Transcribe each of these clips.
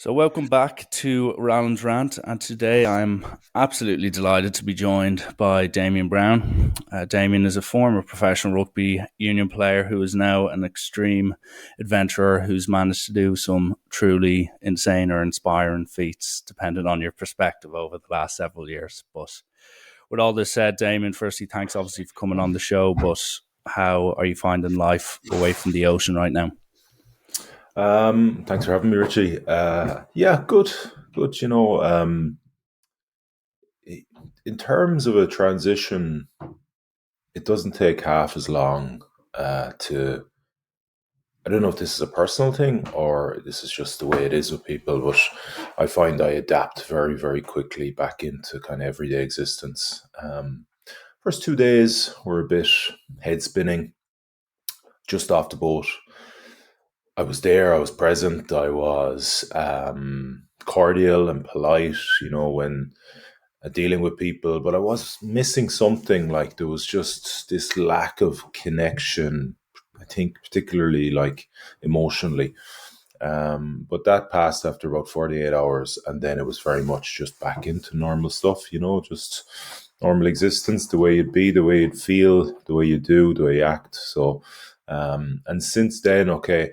So, welcome back to Rallen's Rant, and today I'm absolutely delighted to be joined by Damian Browne. Damian is a former professional rugby union player who is now an extreme adventurer who's managed to do some truly insane or inspiring feats, depending on your perspective, over the last several years. But with all this said, Damian, firstly, thanks obviously for coming on the show, but how are you finding life away from the ocean right now? Thanks for having me, Richie. Yeah, good, good. In terms of a transition, it doesn't take half as long to. I don't know if this is a personal thing or this is just the way it is with people, but I find I adapt very, very quickly back into kind of everyday existence. First 2 days were a bit head spinning, just off the boat. I was there, I was present, I was cordial and polite, when dealing with people, but I was missing something. Like there was just this lack of connection, I think, particularly like emotionally. But that passed after about 48 hours, and then it was very much just back into normal stuff, just normal existence, the way you'd be, the way you'd feel, the way you do, the way you act. So, and since then, okay,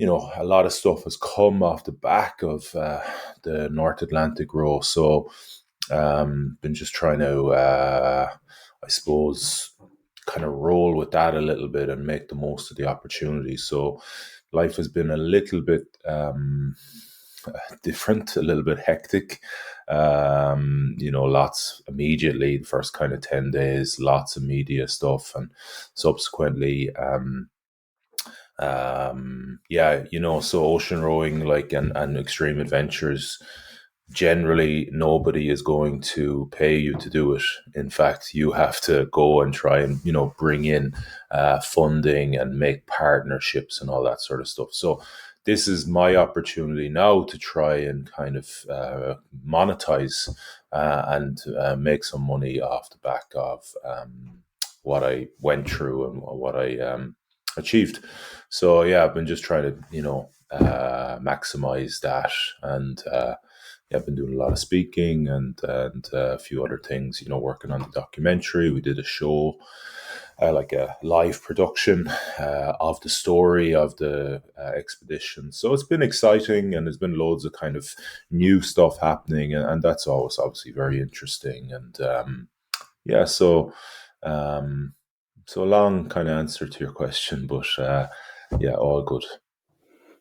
a lot of stuff has come off the back of the North Atlantic row. So, been just trying to, I suppose, kind of roll with that a little bit and make the most of the opportunity. So, life has been a little bit different, a little bit hectic. Lots immediately, the first kind of 10 days, lots of media stuff, and subsequently, so ocean rowing, like, and extreme adventures, generally nobody is going to pay you to do it. In fact, you have to go and try and bring in funding and make partnerships and all that sort of stuff. So this is my opportunity now to try and kind of monetize and make some money off the back of what I went through and what I achieved. So yeah, I've been just trying to maximize that, and I've been doing a lot of speaking and a few other things. Working on the documentary. We did a show, like a live production of the story of the expedition. So it's been exciting, and there's been loads of kind of new stuff happening, and that's always obviously very interesting. And yeah, so. So a long kind of answer to your question, but yeah, all good.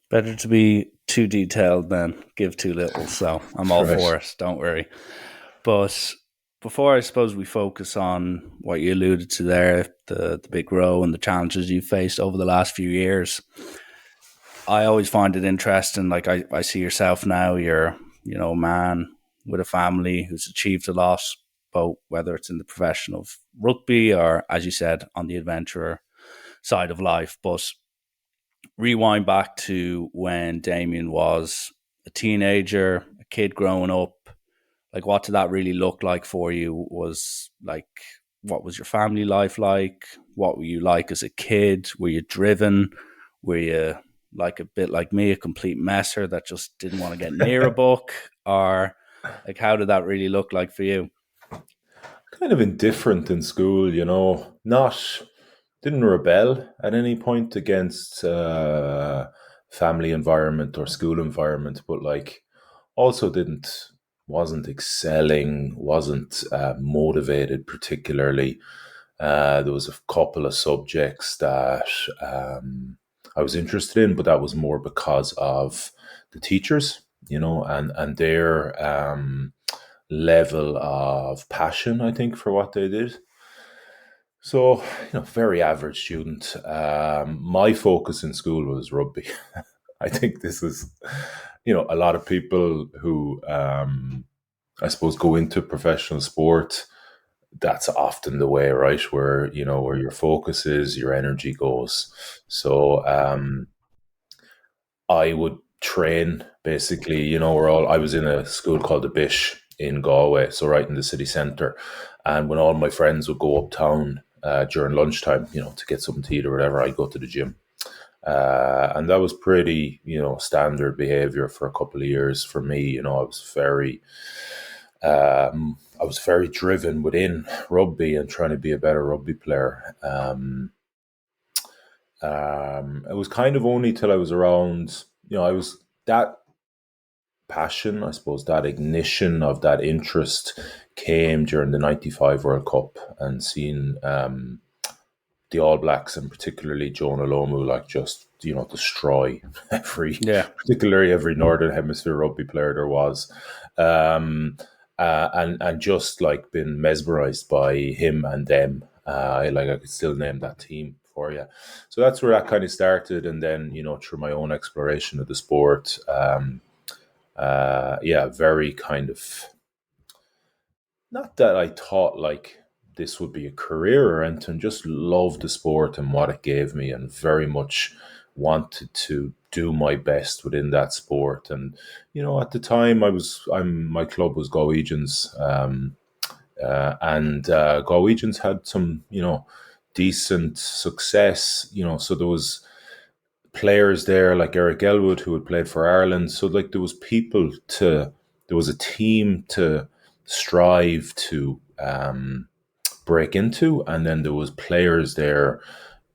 Better to be too detailed than give too little. So I'm all Right. for it. Don't worry. But before I suppose we focus on what you alluded to there, the big row and the challenges you faced over the last few years, I always find it interesting. Like I see yourself now, you're, a man with a family who's achieved a lot, both whether it's in the profession of rugby or, as you said, on the adventurer side of life. But rewind back to when Damien was a teenager, a kid growing up. Like, what did that really look like for you? Was like, what was your family life like? What were you like as a kid? Were you driven? Were you like a bit like me, a complete messer that just didn't want to get near a book? Or like, how did that really look like for you? Kind of indifferent in school, not didn't rebel at any point against family environment or school environment, but like also didn't wasn't excelling, wasn't motivated particularly. There was a couple of subjects that I was interested in, but that was more because of the teachers, and their level of passion, I think, for what they did. So, very average student. My focus in school was rugby. I think this is, a lot of people who, I suppose, go into professional sport. That's often the way, right? Where your focus is, your energy goes. So, I would train basically. I was in a school called the Bish in Galway, so right in the city centre. And when all my friends would go uptown during lunchtime, to get something to eat or whatever, I'd go to the gym. And that was pretty, standard behavior for a couple of years for me. I was very driven within rugby and trying to be a better rugby player. It was kind of only till I was around, I was that passion, I suppose, that ignition of that interest came during the '95 World Cup and seeing the All Blacks and particularly Jonah Lomu just destroy Yeah. particularly every Northern Hemisphere rugby player there was, and just like been mesmerized by him and them. I could still name that team for you. So that's where that kind of started, and then through my own exploration of the sport, very kind of, not that I thought like this would be a career or anything, just loved the sport and what it gave me, and very much wanted to do my best within that sport. And at the time, my club was Galwegians, and Galwegians had some decent success. So there was players there like Eric Elwood who had played for Ireland. So like there was a team to strive to break into, and then there was players there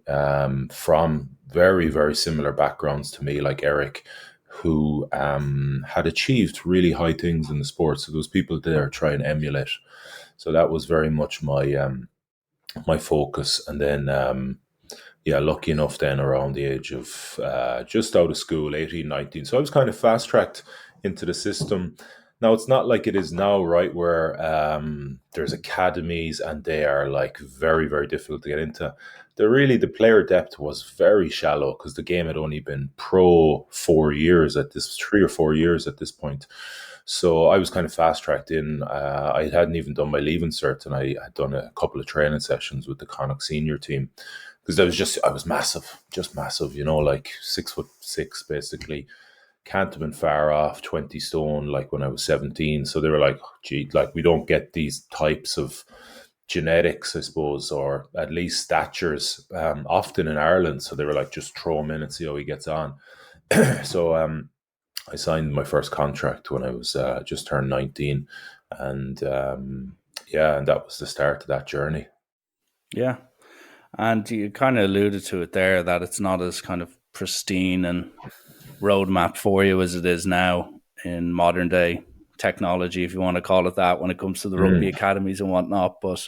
from very, very similar backgrounds to me, like Eric, who had achieved really high things in the sport. So there was people there trying to emulate. So that was very much my focus. And then lucky enough then around the age of just out of school, 18, 19. So I was kind of fast tracked into the system. Now, it's not like it is now, right, where there's academies and they are like very, very difficult to get into. The player depth was very shallow because the game had only been pro 3 or 4 years at this point. So I was kind of fast tracked in. I hadn't even done my leaving cert, and I had done a couple of training sessions with the Connacht senior team because I was massive, just massive, like 6'6", basically. Can't have been far off 20 stone, like when I was 17. So they were like, gee, like we don't get these types of genetics, I suppose, or at least statures often in Ireland. So they were like, just throw him in and see how he gets on. So I signed my first contract when I was just turned 19. And and that was the start of that journey. Yeah. And you kind of alluded to it there that it's not as kind of pristine and roadmap for you as it is now in modern day technology, if you want to call it that, when it comes to the rugby academies and whatnot. But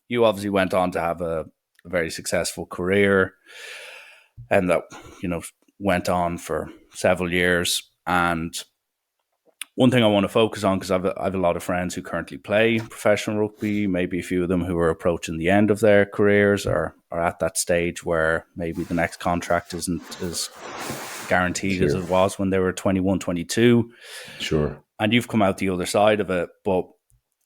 you obviously went on to have a very successful career, and that went on for several years. And one thing I want to focus on, because I have a lot of friends who currently play professional rugby, maybe a few of them who are approaching the end of their careers or are at that stage where maybe the next contract isn't as guaranteed as it was when they were 21, 22. Sure. And you've come out the other side of it. But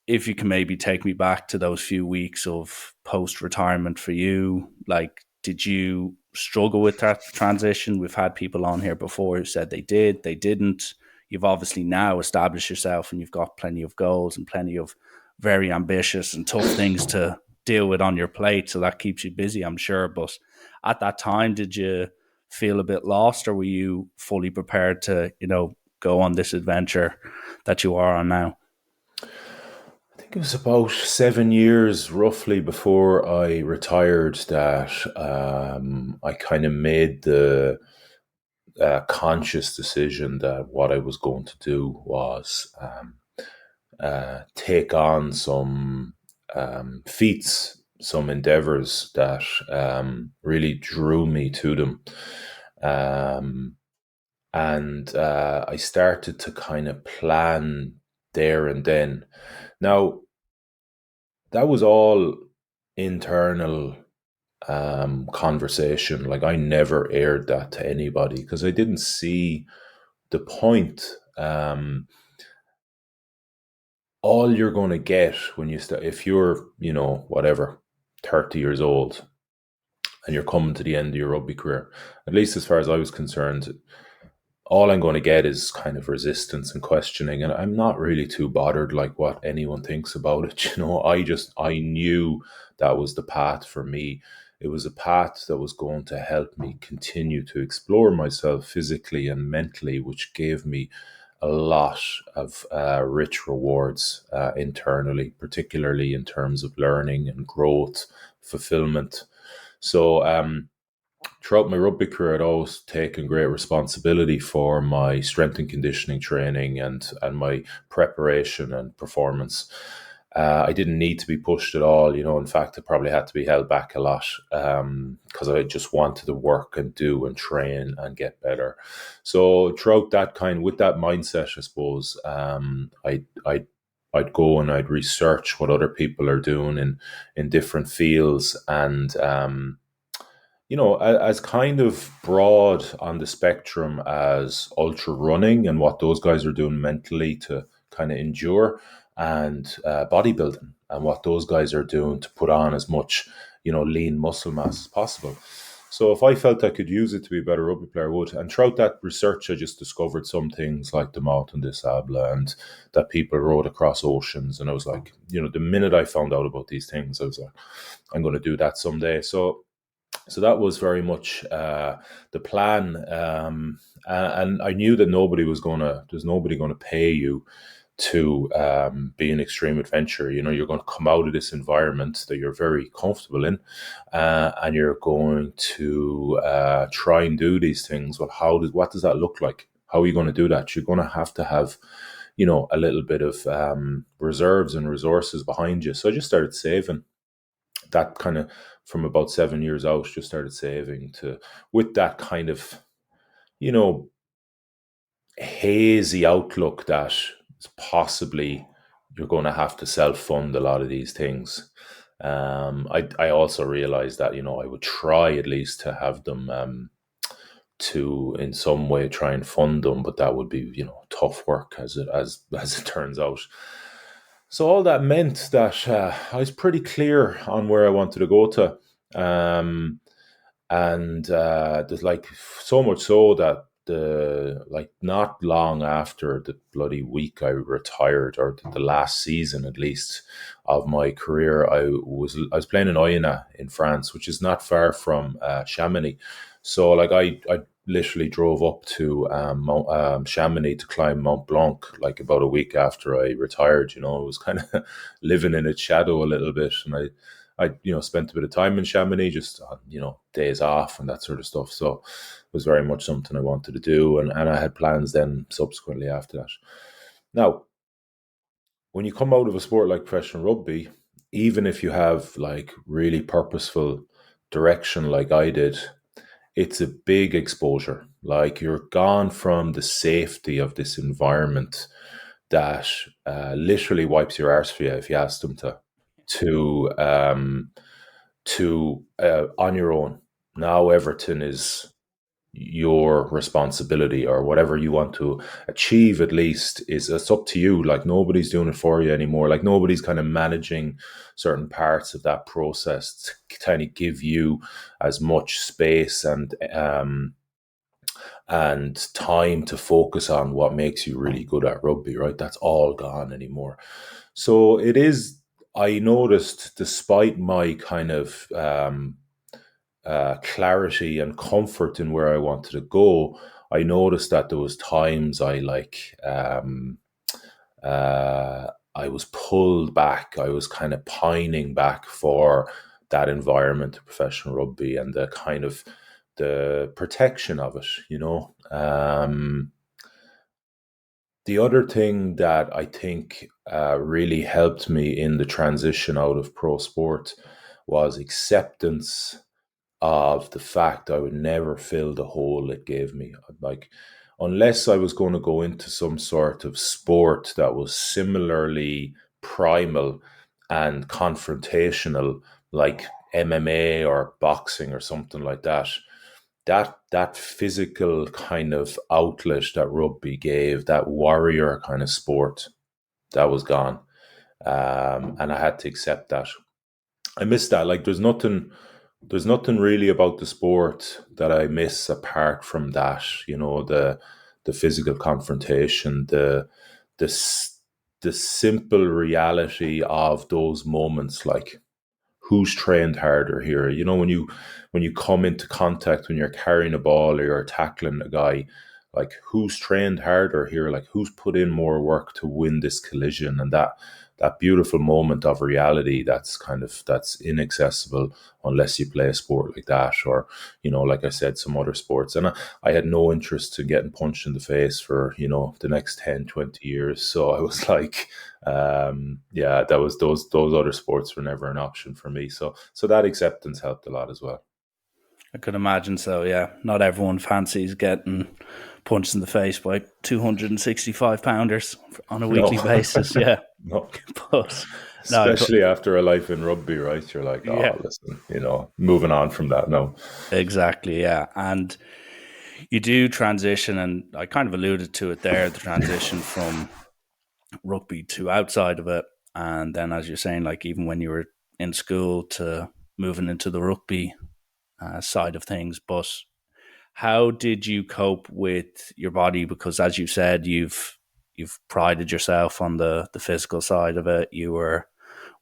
if you can maybe take me back to those few weeks of post-retirement for you, like, did you struggle with that transition? We've had people on here before who said they did, they didn't. You've obviously now established yourself and you've got plenty of goals and plenty of very ambitious and tough things to deal with on your plate. So that keeps you busy, I'm sure. But at that time, did you feel a bit lost, or were you fully prepared to, go on this adventure that you are on now? I think it was about 7 years roughly before I retired that I kind of made the conscious decision that what I was going to do was take on some feats, some endeavors that really drew me to them. And I started to kind of plan there and then. Now, that was all internal conversation. Like, I never aired that to anybody because I didn't see the point. All you're going to get when you start, if you're, whatever, 30 years old and you're coming to the end of your rugby career, at least as far as I was concerned, all I'm going to get is kind of resistance and questioning. And I'm not really too bothered like what anyone thinks about it. I knew that was the path for me. it was a path that was going to help me continue to explore myself physically and mentally, which gave me a lot of rich rewards internally, particularly in terms of learning and growth, fulfillment. So throughout my rugby career, I'd always taken great responsibility for my strength and conditioning training and my preparation and performance. I didn't need to be pushed at all. In fact, I probably had to be held back a lot because I just wanted to work and do and train and get better. So throughout that with that mindset, I suppose, I'd go and I'd research what other people are doing in different fields, and as kind of broad on the spectrum as ultra running and what those guys are doing mentally to kind of endure, and bodybuilding and what those guys are doing to put on as much, lean muscle mass as possible. So if I felt I could use it to be a better rugby player, I would. And throughout that research, I just discovered some things like the Mountain des Sables and that people rode across oceans. And I was like, the minute I found out about these things, I was like, I'm going to do that someday. So that was very much the plan, and I knew that there's nobody going to pay you to be an extreme adventurer. You're going to come out of this environment that you're very comfortable in, and you're going to try and do these things. Well, what does that look like? How are you going to do that? You're going to have a little bit of reserves and resources behind you. So I just started saving. That kind of from about 7 years out, just started saving with that kind of, hazy outlook that possibly you're going to have to self-fund a lot of these things. I also realized that, I would try at least to have them to in some way try and fund them, but that would be, tough work as it turns out. So all that meant that I was pretty clear on where I wanted to go to. And there's so much so that not long after the bloody week I retired, or the last season at least of my career, I was playing in Oyonnax in France, which is not far from Chamonix. So I literally drove up to Chamonix to climb Mont Blanc about a week after I retired. I was kind of living in its shadow a little bit, and I spent a bit of time in Chamonix, just days off and that sort of stuff. So it was very much something I wanted to do, and I had plans then subsequently after that. Now, when you come out of a sport like professional rugby, even if you have really purposeful direction like I did, it's a big exposure. You're gone from the safety of this environment that literally wipes your arse for you if you ask them to on your own. Now Everton is your responsibility, or whatever you want to achieve, at least it's up to you. Nobody's doing it for you anymore. Nobody's kind of managing certain parts of that process to kind of give you as much space and time to focus on what makes you really good at rugby, right? That's all gone anymore. So it is, I noticed, despite my kind of clarity and comfort in where I wanted to go, I noticed that there was times I was pulled back. I was kind of pining back for that environment of professional rugby and the kind of the protection of it, The other thing that I think really helped me in the transition out of pro sport was acceptance of the fact I would never fill the hole it gave me. Unless I was going to go into some sort of sport that was similarly primal and confrontational, like MMA or boxing or something like that, that physical kind of outlet that rugby gave, that warrior kind of sport, that was gone. And I had to accept that. I miss that. There's nothing really about the sport that I miss apart from that. The physical confrontation, the simple reality of those moments, who's trained harder here. You know, when you come into contact, when you're carrying a ball or you're tackling a guy, like who's trained harder here, like who's put in more work to win this collision, and that beautiful moment of reality that's inaccessible unless you play a sport like that, or you know, like I said, some other sports. And I had no interest in getting punched in the face for, you know, the next 10, 20 years. So I was like, yeah, that was those other sports were never an option for me. So that acceptance helped a lot as well. I could imagine so, yeah. Not everyone fancies getting punched in the face by 265 pounders on a No, weekly basis, yeah. no. But no, Especially after a life in rugby, right? You're like, yeah, oh, listen, you know, moving on from that. No. exactly, yeah. And you do transition, and I kind of alluded to it there, the transition from rugby to outside of it. And then, as you're saying, like even when you were in school to moving into the rugby side of things. But how did you cope with your body? Because as you said, you've prided yourself on the physical side of it. You were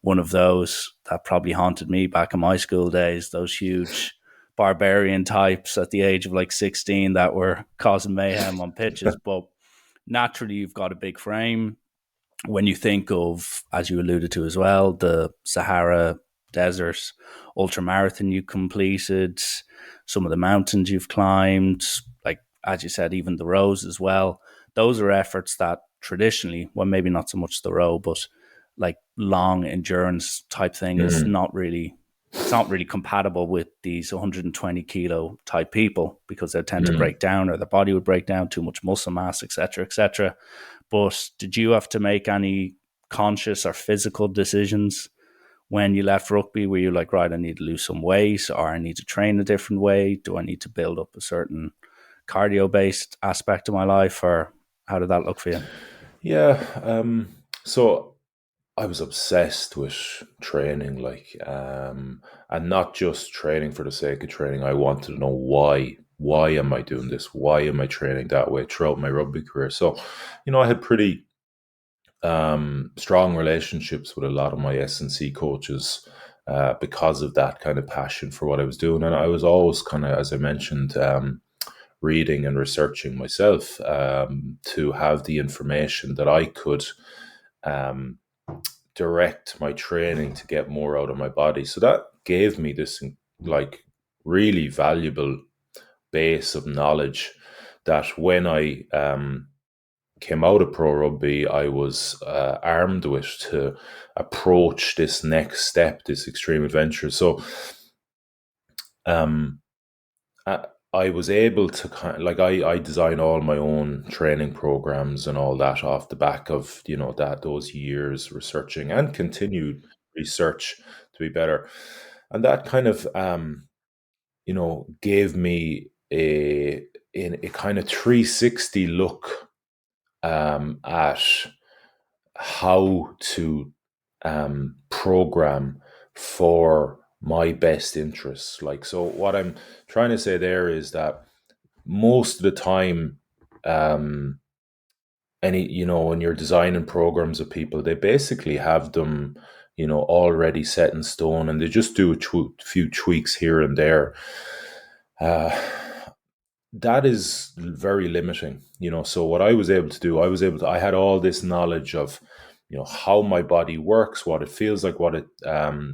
one of those that probably haunted me back in my school days, those huge barbarian types at the age of like 16 that were causing mayhem on pitches. But naturally, you've got a big frame. When you think of, as you alluded to as well, the Sahara Desert ultramarathon you completed, some of the mountains you've climbed, like as you said, even the rows as well. Those are efforts that traditionally, well, maybe not so much the row, but like long endurance type thing is Mm, not really, it's not really compatible with these 120 kilo type people because they tend to mm. break down, or the body would break down, too much muscle mass, etc., etc. But did you have to make any conscious or physical decisions when you left rugby? Were you like, right, I need to lose some weight, or I need to train a different way? Do I need to build up a certain cardio based aspect of my life, or how did that look for you? Yeah. So I was obsessed with training, like, and not just training for the sake of training. I wanted to know why. Why am I doing this? Why am I training that way throughout my rugby career? So, you know, I had pretty strong relationships with a lot of my S&C coaches because of that kind of passion for what I was doing. And I was always kind of, as I mentioned, reading and researching myself to have the information that I could um, direct my training to get more out of my body. So that gave me this like really valuable base of knowledge that when I came out of pro rugby, I was armed with to approach this next step, this extreme adventure. So um, I, I was able to kind of, like I design all my own training programs and all that off the back of, you know, that those years researching and continued research to be better, and that kind of you know, gave me a kind of 360 look at how to program for my best interests. Like, so what I'm trying to say there is that most of the time, um, any, you know, when you're designing programs of people, they basically have them, you know, already set in stone, and they just do a few tweaks here and there. Uh, that is very limiting, you know. So what I was able to do, I had all this knowledge of, you know, how my body works, what it feels like, what it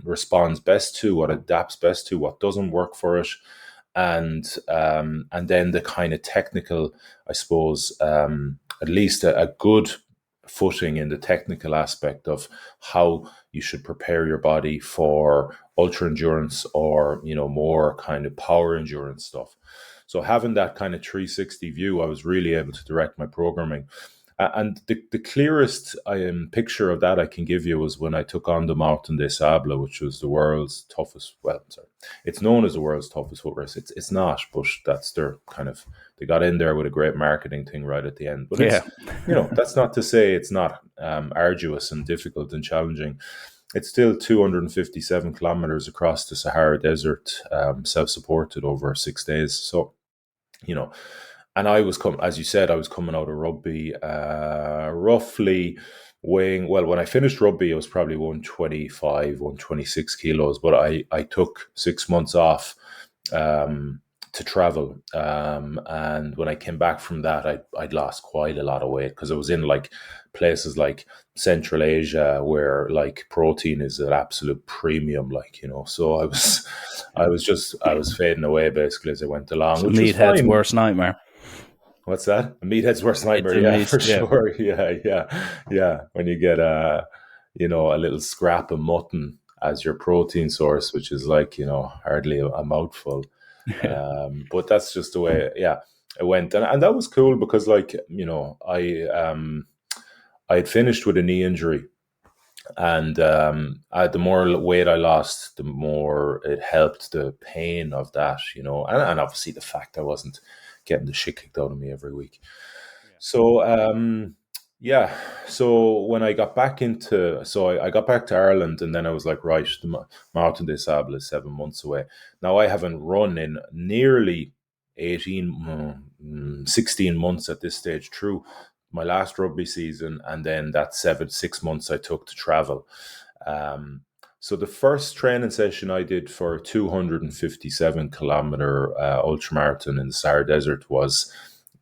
responds best to, what adapts best to, what doesn't work for it, and then the kind of technical, I suppose, at least a good footing in the technical aspect of how you should prepare your body for ultra endurance, or, you know, more kind of power endurance stuff. So having that kind of 360 view, I was really able to direct my programming. And the clearest picture of that I can give you was when I took on the Mountain des Sables, which was the world's toughest. Well, sorry, it's known as the world's toughest foot race. It's not, but that's their kind of. They got in there with a great marketing thing right at the end. But it's, Yeah. you know, that's not to say it's not arduous and difficult and challenging. It's still 257 kilometers across the Sahara Desert, self-supported over 6 days. So, you know, and I was as you said, I was coming out of rugby, roughly weighing, well, when I finished rugby, it was probably 125, 126 kilos, but I took 6 months off to travel. And when I came back from that, I'd lost quite a lot of weight because I was in like places like Central Asia where like protein is an absolute premium, like, so Yeah. I was fading away basically as I went along, So which was meathead's fine. worst nightmare. What's that? A meathead's worst It's nightmare. a Yeah, meat. for Yeah. sure. Yeah. When you get a little scrap of mutton as your protein source, which is like, hardly a mouthful. Yeah. But that's just the way, yeah, it went. And that was cool because like, I had finished with a knee injury, and the more weight I lost, the more it helped the pain of that, and obviously the fact I wasn't getting the shit kicked out of me every week. Yeah. So yeah, so when I got back I got back to Ireland, and then I was like, right, the Marathon des Sables is 7 months away. Now I haven't run in nearly 16 months at this stage through my last rugby season, and then that 6 months I took to travel. Um, so the first training session I did for a 257 kilometer ultramarathon in the Sahara Desert was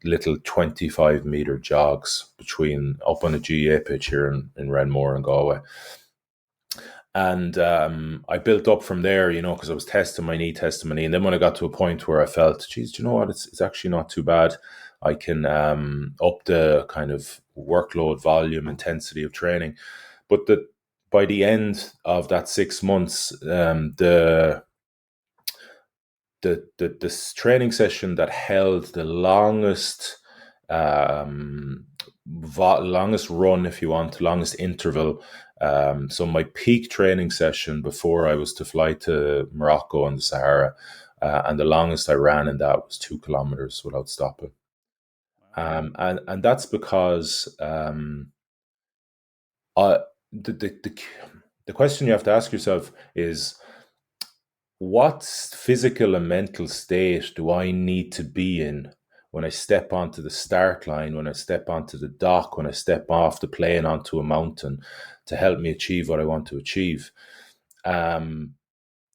little 25-meter jogs between up on a GA pitch here in Renmore and Galway. And I built up from there, because I was testing my knee. And then when I got to a point where I felt, geez, do you know what? It's actually not too bad. I can up the kind of workload, volume, intensity of training. But by the end of that 6 months, the training session that held the longest run, if you want, longest interval. So my peak training session before I was to fly to Morocco and the Sahara, and the longest I ran in that was 2 kilometers without stopping. And that's because the, the the the question you have to ask yourself is, what physical and mental state do I need to be in when I step onto the start line, when I step onto the dock, when I step off the plane onto a mountain to help me achieve what I want to achieve? Um,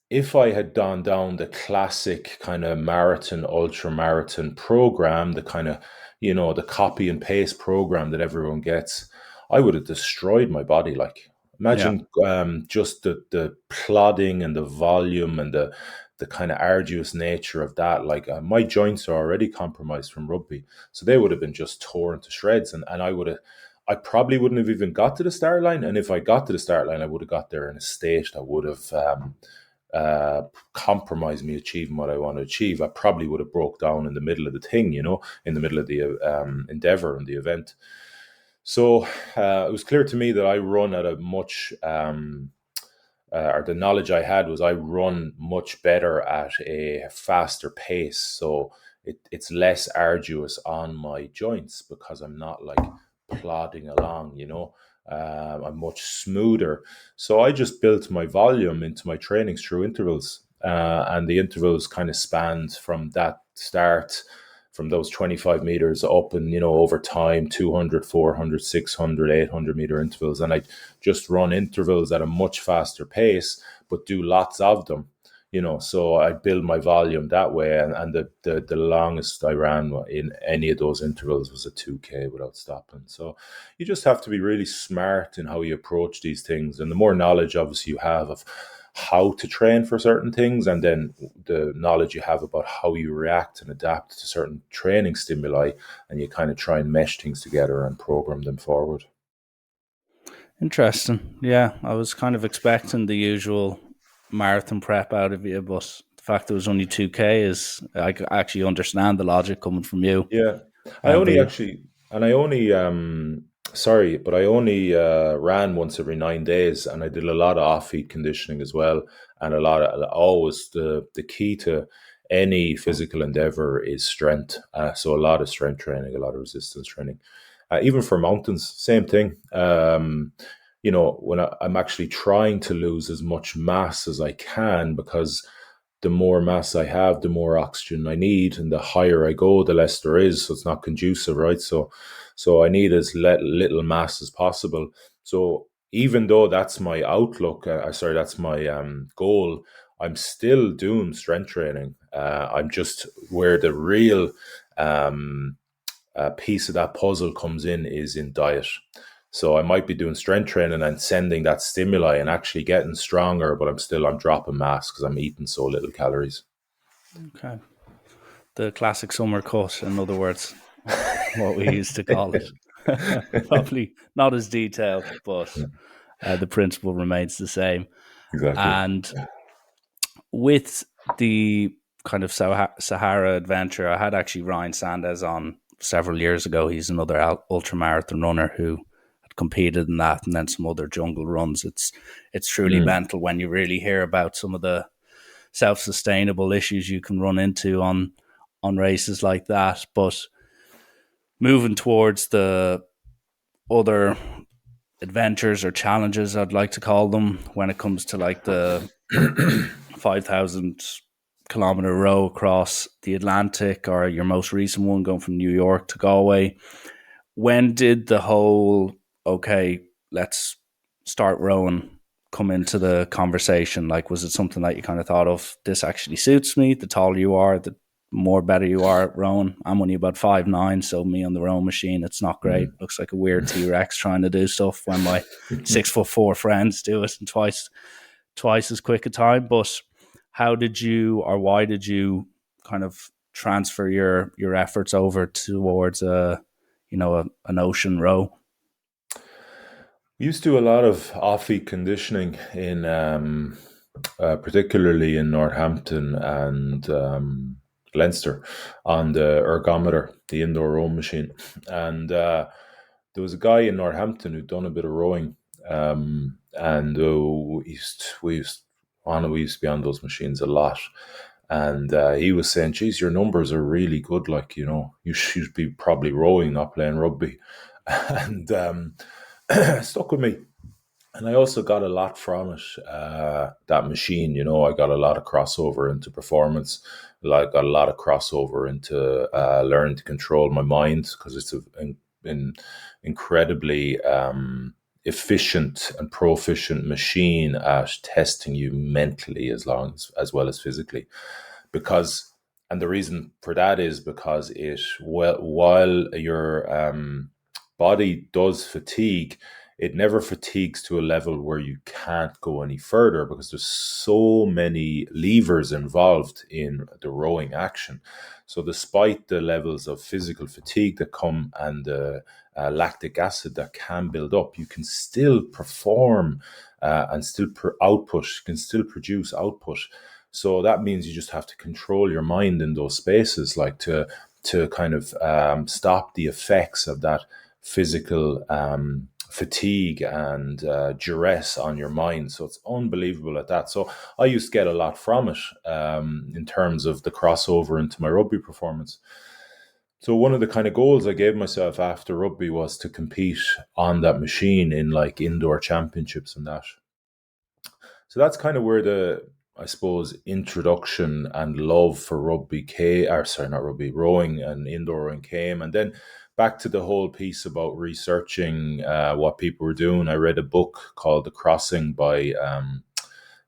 if I had gone down the classic kind of marathon, ultra marathon program, the kind of, the copy and paste program that everyone gets, I would have destroyed my body. Like, Yeah. imagine just the plodding and the volume and the kind of arduous nature of that. Like, my joints are already compromised from rugby, so they would have been just torn to shreds, and I probably wouldn't have even got to the start line. And if I got to the start line, I would have got there in a state that would have compromise me achieving what I want to achieve. I probably would have broke down in the middle of the thing, in the middle of the endeavor and the event. So it was clear to me that I run at a much, or the knowledge I had was I run much better at a faster pace. So it's less arduous on my joints because I'm not like plodding along, I'm much smoother. So I just built my volume into my trainings through intervals. And the intervals kind of spanned from that start, from those 25 meters up, and, over time, 200, 400, 600, 800 meter intervals. And I just run intervals at a much faster pace, but do lots of them. So I build my volume that way, and the longest I ran in any of those intervals was a 2K without stopping. So you just have to be really smart in how you approach these things, and the more knowledge obviously you have of how to train for certain things, and then the knowledge you have about how you react and adapt to certain training stimuli, and you kind of try and mesh things together and program them forward. Interesting. Yeah, I was kind of expecting the usual marathon prep out of you, but the fact that it was only 2K is, I actually understand the logic coming from you. Yeah, I And only the actually, and I only, sorry, but I only ran once every 9 days, and I did a lot of off-feed conditioning as well, and always the key to any physical endeavor is strength. So a lot of strength training, a lot of resistance training, even for mountains, same thing. When I'm actually trying to lose as much mass as I can, because the more mass I have, the more oxygen I need, and the higher I go, the less there is. So it's not conducive, right? So I need as little mass as possible. So even though that's my outlook, that's my goal, I'm still doing strength training. I'm just where the real piece of that puzzle comes in is in diet. So I might be doing strength training and sending that stimuli and actually getting stronger, but I'm dropping mass because I'm eating so little calories. Okay. The classic summer cut, in other words, what we used to call it. Probably not as detailed, but the principle remains the same. Exactly. And with the kind of Sahara adventure, I had actually Ryan Sanders on several years ago. He's another ultramarathon runner who had competed in that, and then some other jungle runs. It's truly mental when you really hear about some of the self-sustainable issues you can run into on races like that. But moving towards the other adventures or challenges, I'd like to call them, when it comes to like the 5,000-kilometer row across the Atlantic, or your most recent one going from New York to Galway. When did the whole, okay, let's start rowing, come into the conversation? Like, was it something that you kind of thought of, this actually suits me? The taller you are, the more better you are at rowing. I'm only about 5'9", so me on the rowing machine, it's not great. Looks like a weird T-Rex trying to do stuff when my 6'4" friends do it in twice as quick a time. But how did you, or why did you kind of transfer your efforts over towards an ocean row? We used to do a lot of off-feet conditioning in, particularly in Northampton and Leinster, on the ergometer, the indoor rowing machine. And there was a guy in Northampton who'd done a bit of rowing, and we used to be on those machines a lot. And he was saying, "Geez, your numbers are really good. Like, you should be probably rowing, not playing rugby." And stuck with me. And I also got a lot from it, that machine. I got a lot of crossover into performance. Like, got a lot of crossover into learning to control my mind, because it's an incredibly efficient and proficient machine at testing you mentally as well as physically. Because, and the reason for that is because while your body does fatigue, it never fatigues to a level where you can't go any further, because there's so many levers involved in the rowing action. So despite the levels of physical fatigue that come, and the lactic acid that can build up, you can still perform and still output, you can still produce output. So that means you just have to control your mind in those spaces, like to kind of stop the effects of that physical fatigue and duress on your mind. So it's unbelievable at that. So I used to get a lot from it, in terms of the crossover into my rugby performance. So one of the kind of goals I gave myself after rugby was to compete on that machine in like indoor championships and that. So that's kind of where the, I suppose, introduction and love for rowing and indoor rowing came. And then back to the whole piece about researching what people were doing. I read a book called The Crossing by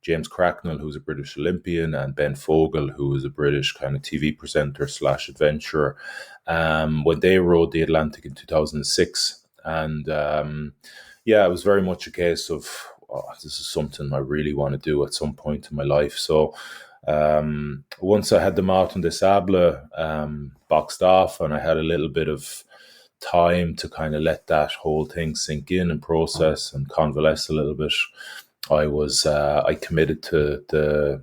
James Cracknell, who's a British Olympian, and Ben Fogle, who is a British kind of TV presenter / adventurer, when they rowed the Atlantic in 2006. And it was very much a case of, this is something I really want to do at some point in my life. So once I had the Mountain des Sables boxed off, and I had a little bit of time to kind of let that whole thing sink in and process and convalesce a little bit, I committed to the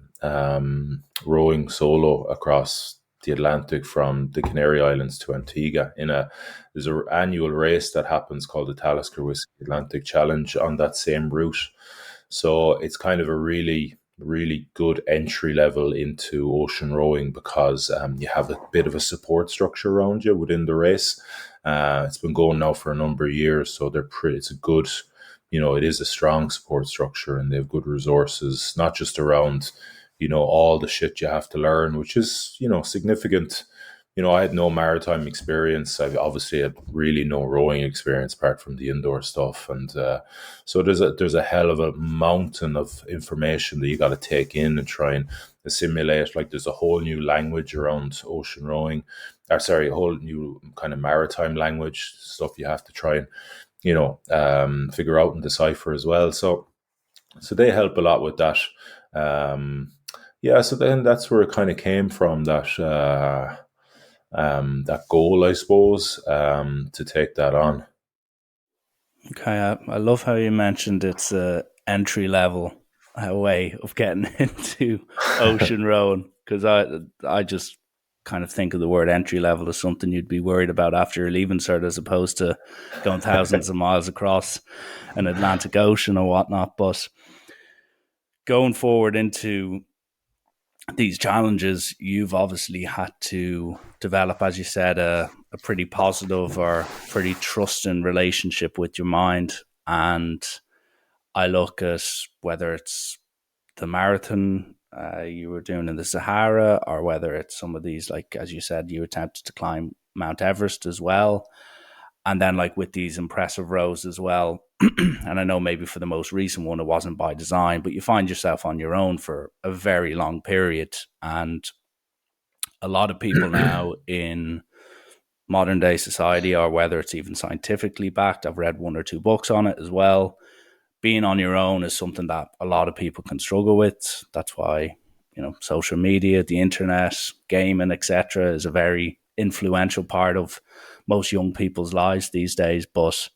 rowing solo across the Atlantic from the Canary Islands to Antigua. There's an annual race that happens called the Talisker Whisky Atlantic Challenge on that same route. So it's kind of a really, really good entry level into ocean rowing, because you have a bit of a support structure around you within the race. It's been going now for a number of years, so it's a good, it is a strong support structure, and they have good resources, not just around, all the shit you have to learn, which is, significant, I had no maritime experience. I've obviously had really no rowing experience apart from the indoor stuff, and so there's a hell of a mountain of information that you got to take in and try and assimilate. Like there's a whole new language around ocean rowing, or sorry, a whole new kind of maritime language stuff you have to try and figure out and decipher as well. So they help a lot with that. Um, yeah, so then that's where it kind of came from, that goal, I suppose, to take that on. Okay, I love how you mentioned it's a entry level way of getting into ocean rowing, because I just kind of think of the word entry level as something you'd be worried about after you're leaving cert, as opposed to going thousands of miles across an Atlantic Ocean or whatnot. But going forward into these challenges, you've obviously had to develop, as you said, a pretty positive or pretty trusting relationship with your mind. And I look at whether it's the marathon you were doing in the Sahara, or whether it's some of these, like, as you said, you attempted to climb Mount Everest as well. And then, like, with these impressive rows as well. And I know maybe for the most recent one, it wasn't by design, but you find yourself on your own for a very long period. And a lot of people now in modern day society, or whether it's even scientifically backed, I've read one or two books on it as well, being on your own is something that a lot of people can struggle with. That's why, social media, the internet, gaming, etc., is a very influential part of most young people's lives these days. But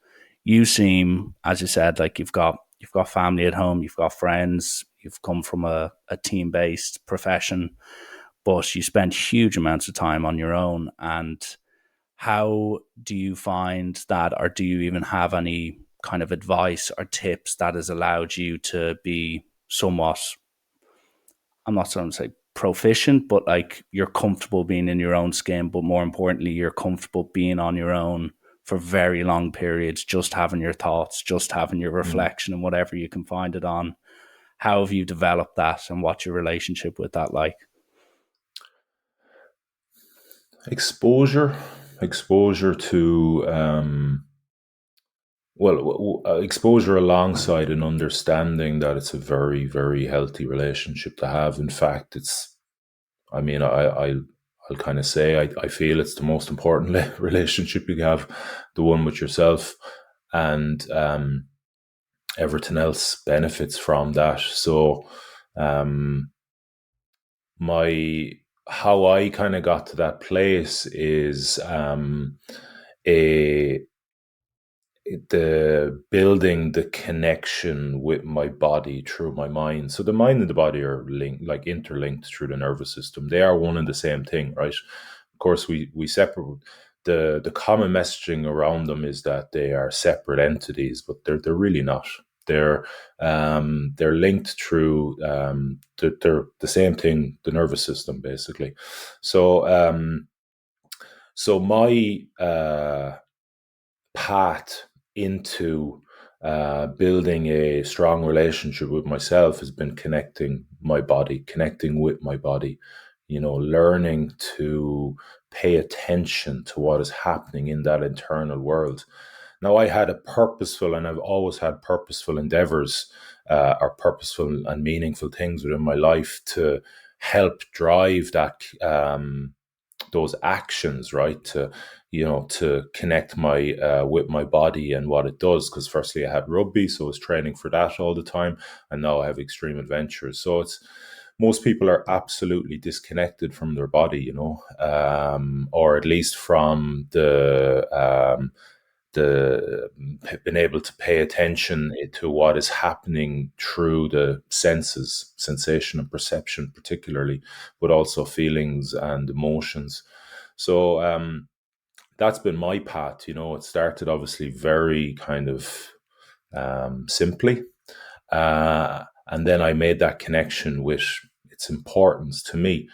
you seem, as you said, like you've got family at home, you've got friends, you've come from a team based profession, but you spend huge amounts of time on your own. And how do you find that, or do you even have any kind of advice or tips that has allowed you to be somewhat, I'm not trying to say proficient, but like you're comfortable being in your own skin, but more importantly, you're comfortable being on your own for very long periods, just having your thoughts, just having your Mm. reflection and whatever you can find it on? How have you developed that, and what's your relationship with that like? Exposure, exposure to exposure alongside an understanding that it's a very, very healthy relationship to have. In fact, I mean, I'll kind of say I feel it's the most important relationship you have, the one with yourself, and everything else benefits from that. So, um, my how I kind of got to that place is a the building the connection with my body through my mind. So the mind and the body are linked, like interlinked through the nervous system. They are one and the same thing, right? Of course, we separate the common messaging around them is that they are separate entities, but they're really not. They're linked through they're the same thing, the nervous system, basically. So so my path into building a strong relationship with myself has been connecting my body, connecting with my body, learning to pay attention to what is happening in that internal world. Now, I had a purposeful, and I've always had purposeful endeavors or purposeful and meaningful things within my life to help drive that those actions, right? To connect my with my body and what it does. Because firstly, I had rugby, so I was training for that all the time, and now I have extreme adventures. So it's most people are absolutely disconnected from their body, or at least from the being able to pay attention to what is happening through the senses, sensation and perception, particularly, but also feelings and emotions. So that's been my path. It started obviously very kind of simply, and then I made that connection with its importance to me.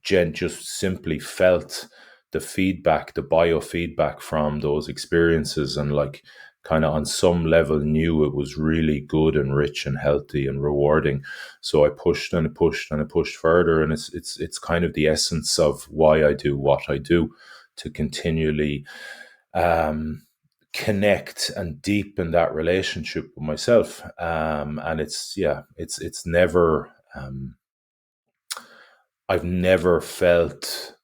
Jen just simply felt the feedback, the biofeedback from those experiences, and like kind of on some level knew it was really good and rich and healthy and rewarding. So I pushed and I pushed and I pushed further, and it's kind of the essence of why I do what I do, to continually connect and deepen that relationship with myself. And it's never. I've never felt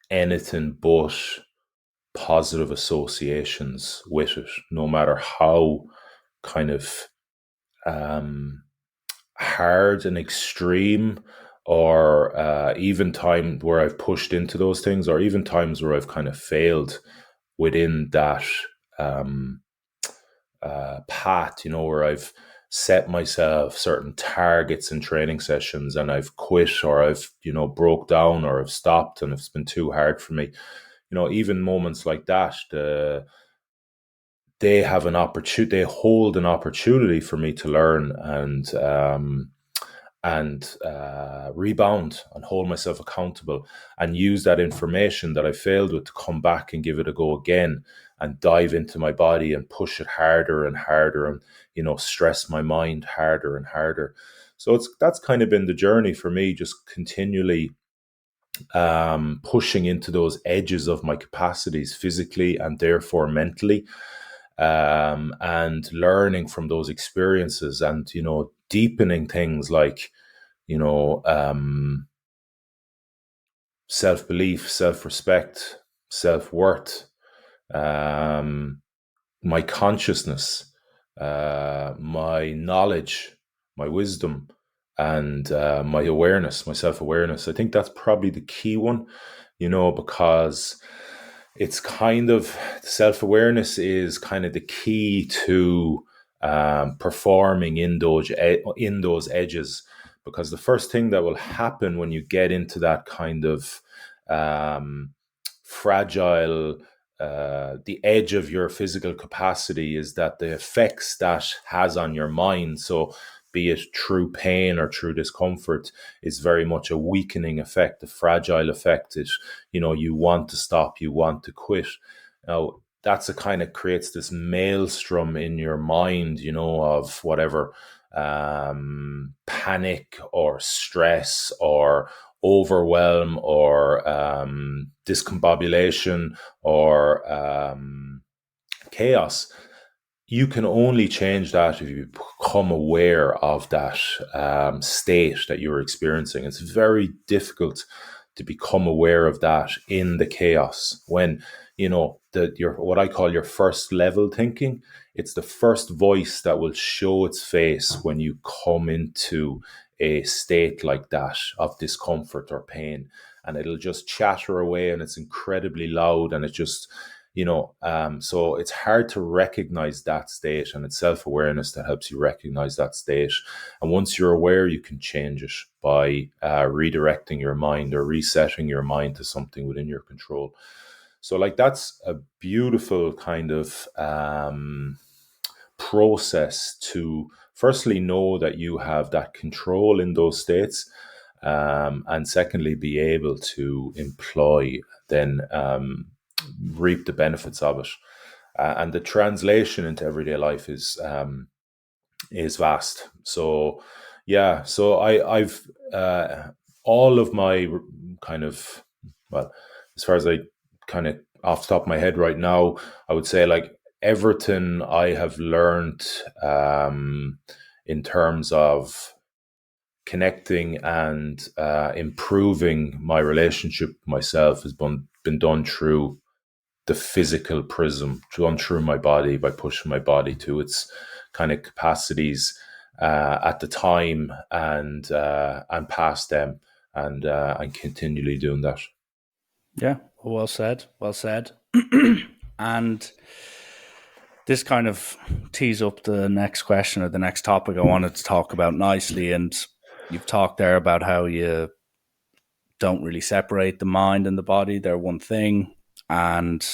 anything but positive associations with it, no matter how kind of hard and extreme, or even time where I've pushed into those things, or even times where I've kind of failed within that path, where I've set myself certain targets in training sessions and I've quit, or I've, broke down, or I've stopped and it's been too hard for me. Even moments like that, they have an opportunity, they hold an opportunity for me to learn and rebound and hold myself accountable, and use that information that I failed with to come back and give it a go again, and dive into my body and push it harder and harder, and stress my mind harder and harder. So that's kind of been the journey for me, just continually pushing into those edges of my capacities physically and therefore mentally, and learning from those experiences, and deepening things like self-belief, self-respect, self-worth, my consciousness, my knowledge, my wisdom, and my awareness, my self-awareness. I think that's probably the key one, because it's kind of, self-awareness is kind of the key to performing in those edges. Because the first thing that will happen when you get into that kind of fragile, the edge of your physical capacity, is that the effects that has on your mind, so be it through pain or through discomfort, is very much a weakening effect, a fragile effect. You want to stop, you want to quit. Now, that's a kind of creates this maelstrom in your mind, of whatever panic or stress or overwhelm or discombobulation or chaos. You can only change that if you become aware of that state that you're experiencing. It's very difficult to become aware of that in the chaos, when your what I call your first level thinking. It's the first voice that will show its face when you come into a state like that of discomfort or pain, and it'll just chatter away, and it's incredibly loud, and it just so it's hard to recognize that state, and it's self-awareness that helps you recognize that state. And once you're aware, you can change it by redirecting your mind or resetting your mind to something within your control. So that's a beautiful kind of process to firstly know that you have that control in those states, and secondly be able to employ, then reap the benefits of it. And the translation into everyday life is vast. So I've all of my kind of, well, as far as I kind of off the top of my head right now, I would say everything I have learned in terms of connecting and improving my relationship with myself has been done through the physical prism, done through my body, by pushing my body to its kind of capacities at the time, and past them, and continually doing that. Yeah, well said, well said. And this kind of tees up the next question or the next topic I wanted to talk about nicely. And you've talked there about how you don't really separate the mind and the body, they're one thing. And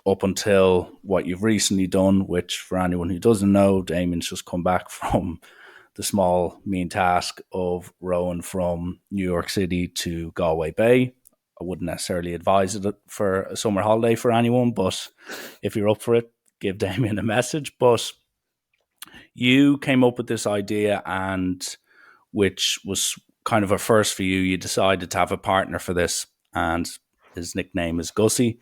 up until what you've recently done, which for anyone who doesn't know, Damian's just come back from the small, mean task of rowing from New York City to Galway Bay. I wouldn't necessarily advise it for a summer holiday for anyone, but if you're up for it, give Damian a message, but you came up with this idea, and which was kind of a first for you. You decided to have a partner for this, and his nickname is Gussie.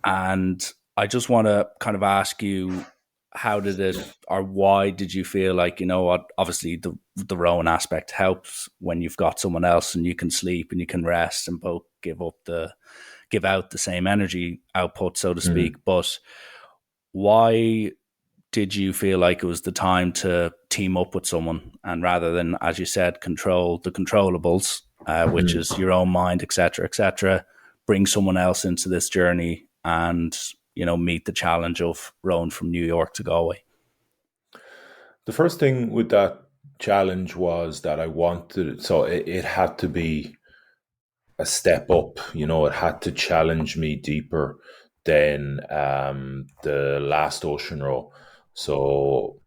And I just want to kind of ask you, how did it, or why did you feel like, you know what, obviously the rowing aspect helps when you've got someone else and you can sleep and you can rest and both give out the same energy output, so to speak. But why did you feel like it was the time to team up with someone, and rather than, as you said, control the controllables, which is your own mind, etc., bring someone else into this journey and, you know, meet the challenge of rowing from New York to Galway? The first thing with that challenge was that I wanted, so it had to be a step up, you know, it had to challenge me deeper than the last ocean row. So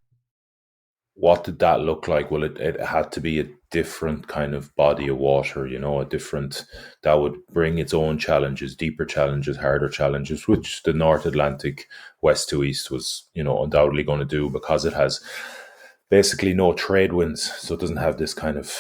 what did that look like? Well, it had to be a different kind of body of water, you know, a different, that would bring its own challenges, deeper challenges, harder challenges, which the North Atlantic west to east was, you know, undoubtedly going to do, because it has basically no trade winds. So it doesn't have this kind of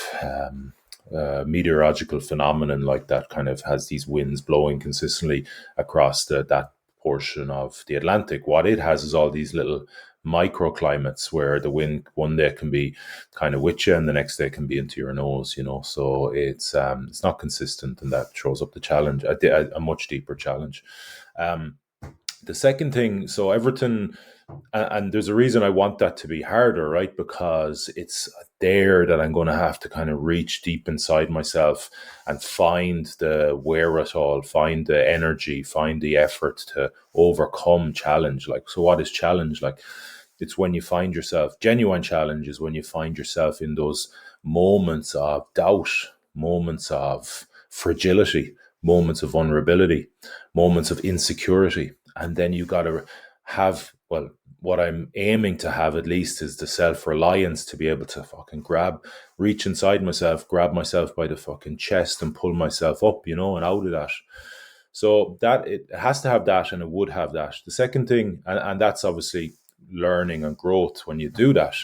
meteorological phenomenon like that, kind of has these winds blowing consistently across that portion of the Atlantic. What it has is all these little microclimates where the wind one day can be kind of with you and the next day can be into your nose, you know. So it's not consistent, and that shows up the challenge, a much deeper challenge. The second thing, so Everton, and there's a reason I want that to be harder, right? Because it's there that I'm going to have to kind of reach deep inside myself and find the wherewithal, find the energy, find the effort to overcome challenge. Like, so what is challenge? Like, it's when you find yourself, genuine challenge is when you find yourself in those moments of doubt, moments of fragility, moments of vulnerability, moments of insecurity. And then you got to have, well, what I'm aiming to have at least is the self-reliance to be able to fucking reach inside myself, grab myself by the fucking chest and pull myself up, you know, and out of that. So that it has to have that, and it would have that. The second thing, and that's obviously learning and growth when you do that.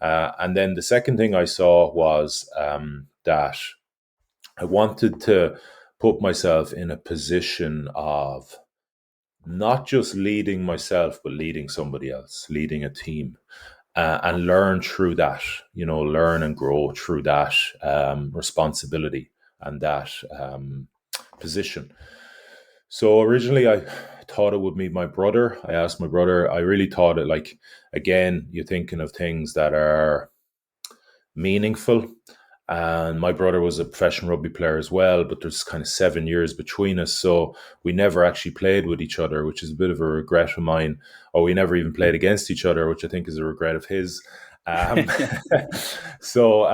And then the second thing I saw was that I wanted to put myself in a position of not just leading myself, but leading somebody else, leading a team, and learn through that, you know, learn and grow through that responsibility and that position. So originally I thought it would be my brother. I asked my brother, I really thought it, like, again, you're thinking of things that are meaningful. And my brother was a professional rugby player as well, but there's kind of 7 years between us. So we never actually played with each other, which is a bit of a regret of mine. Or we never even played against each other, which I think is a regret of his. So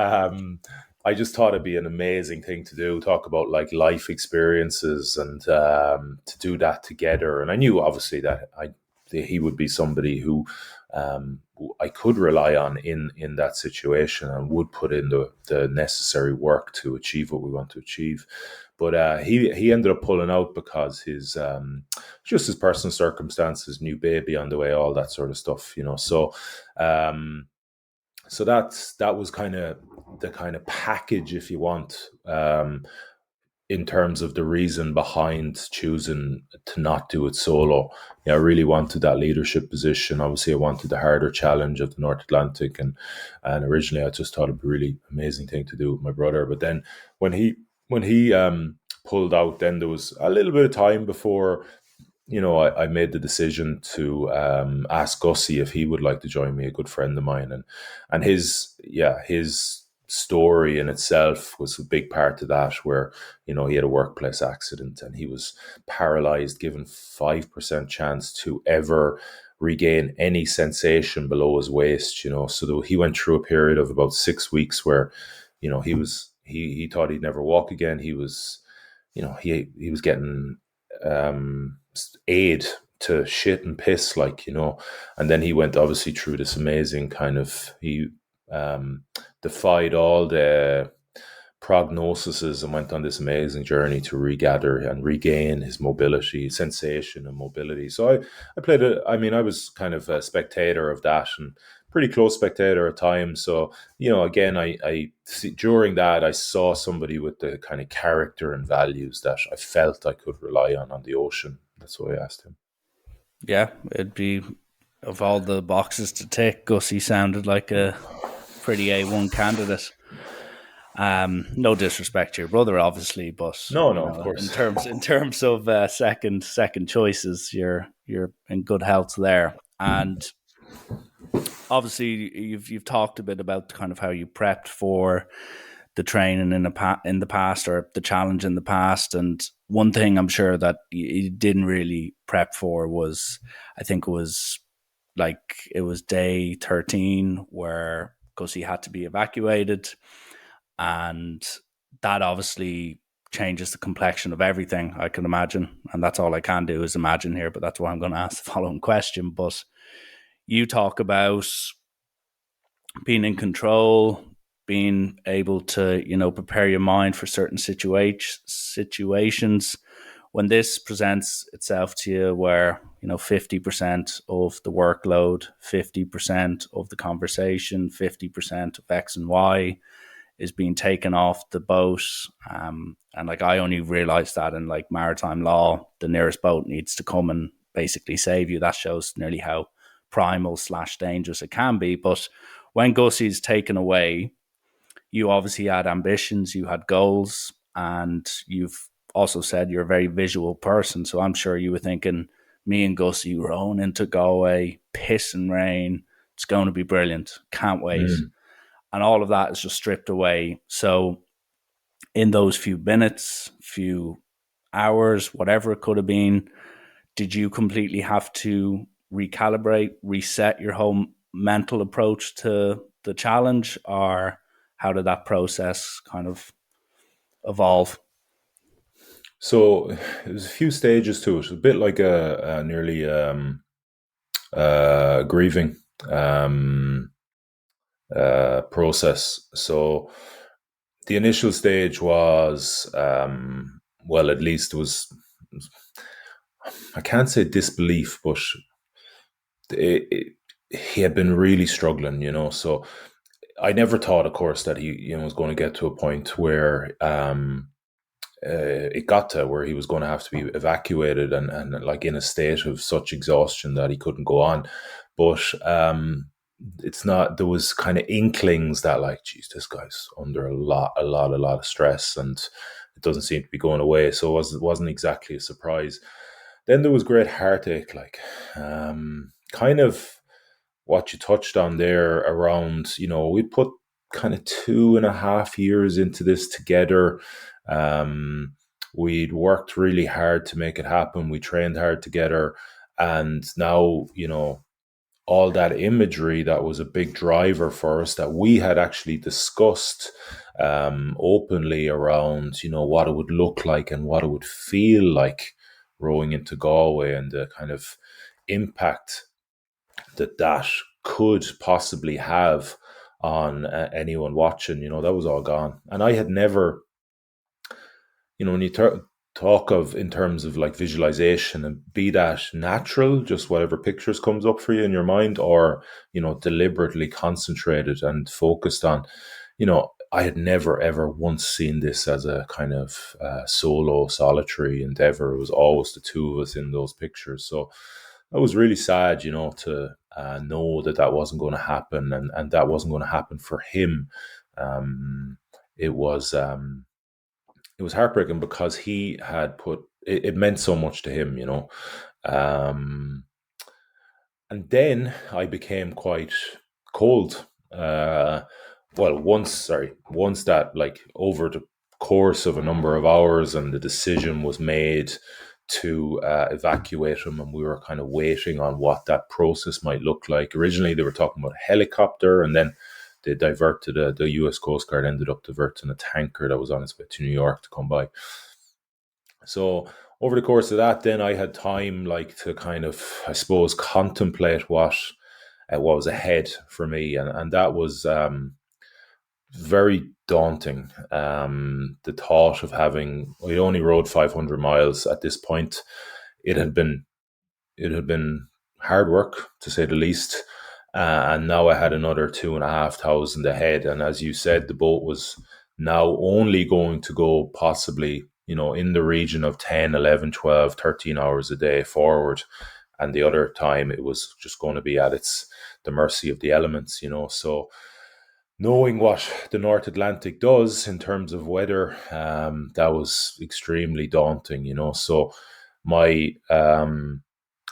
I just thought it'd be an amazing thing to do, talk about like life experiences and to do that together. And I knew obviously that he would be somebody who I could rely on in that situation and would put in the necessary work to achieve what we want to achieve. But he ended up pulling out because his just his personal circumstances, new baby on the way, all that sort of stuff, you know. So so that was kind of the kind of package, if you want, in terms of the reason behind choosing to not do it solo. Yeah, I really wanted that leadership position. Obviously, I wanted the harder challenge of the North Atlantic, and originally I just thought it'd be a really amazing thing to do with my brother. But then when he pulled out, then there was a little bit of time before, you know, I made the decision to ask Gussie if he would like to join me, a good friend of mine, and his story in itself was a big part of that, where, you know, he had a workplace accident and he was paralyzed, given 5% chance to ever regain any sensation below his waist, you know. So he went through a period of about 6 weeks where, you know, he thought he'd never walk again. He was, you know, he was getting aid to shit and piss, like, you know. And then he went obviously through this amazing kind of, he defied all the prognoses and went on this amazing journey to regather and regain his mobility, sensation and mobility. So I played it. I mean, I was kind of a spectator of that and pretty close spectator at times. So, again, I see, during that, I saw somebody with the kind of character and values that I felt I could rely on the ocean. That's why I asked him. Yeah, it'd be, of all the boxes to tick, Gussie sounded like a pretty A1 candidate. No disrespect to your brother, obviously, but No, no, of in course. terms of second choices, you're in good health there. And obviously, you've talked a bit about kind of how you prepped for the training in the past, or the challenge in the past. And one thing I'm sure that you didn't really prep for was, I think it was day 13 where Gussie had to be evacuated, and that obviously changes the complexion of everything, I can imagine. And that's all I can do is imagine here, but that's why I'm going to ask the following question. But you talk about being in control, being able to, prepare your mind for certain situations. When this presents itself to you, where 50% of the workload, 50% of the conversation, 50% of X and Y is being taken off the boat, and like I only realized that in like maritime law, the nearest boat needs to come and basically save you. That shows nearly how primal / dangerous it can be. But when Gussie's taken away, you obviously had ambitions, you had goals, and you've also said you're a very visual person. So I'm sure you were thinking, me and Gussie rowing into Galway, piss and rain, it's going to be brilliant, can't wait. Mm. And all of that is just stripped away. So in those few minutes, few hours, whatever it could have been, did you completely have to recalibrate, reset your whole mental approach to the challenge, or how did that process kind of evolve? So there's a few stages to it. A bit like a nearly grieving process. So the initial stage was, well, at least it was, I can't say disbelief, but he had been really struggling, So I never thought, of course, that he, was going to get to a point where it got to where he was going to have to be evacuated and like in a state of such exhaustion that he couldn't go on. But it's not, there was kind of inklings that like, geez, this guy's under a lot of stress and it doesn't seem to be going away. So it wasn't exactly a surprise. Then there was great heartache, like kind of what you touched on there around, we put kind of 2.5 years into this together. We'd worked really hard to make it happen. We trained hard together. And now, all that imagery that was a big driver for us that we had actually discussed openly around, what it would look like and what it would feel like rowing into Galway and the kind of impact that could possibly have on anyone watching, that was all gone. And I had never, when you talk of in terms of like visualization, and be that natural, just whatever pictures comes up for you in your mind, or, deliberately concentrated and focused on, I had never ever once seen this as a kind of solo solitary endeavor. It was always the two of us in those pictures. So I was really sad, to know that wasn't going to happen, and that wasn't going to happen for him. It was heartbreaking because he had put it meant so much to him, and then I became quite cold. Well, once that, like, over the course of a number of hours, and the decision was made to evacuate him, and we were kind of waiting on what that process might look like. Originally, they were talking about a helicopter, and then they diverted, the US Coast Guard ended up diverting a tanker that was on its way to New York to come by. So over the course of that, then I had time, like, to kind of, I suppose, contemplate what was ahead for me, and that was very daunting. The thought of having, we only rode 500 miles at this point. It had been it had been hard work, to say the least. And now I had another 2,500 ahead. And as you said, the boat was now only going to go possibly, in the region of 10, 11, 12, 13 hours a day forward. And the other time it was just going to be at the mercy of the elements. So knowing what the North Atlantic does in terms of weather, that was extremely daunting. So my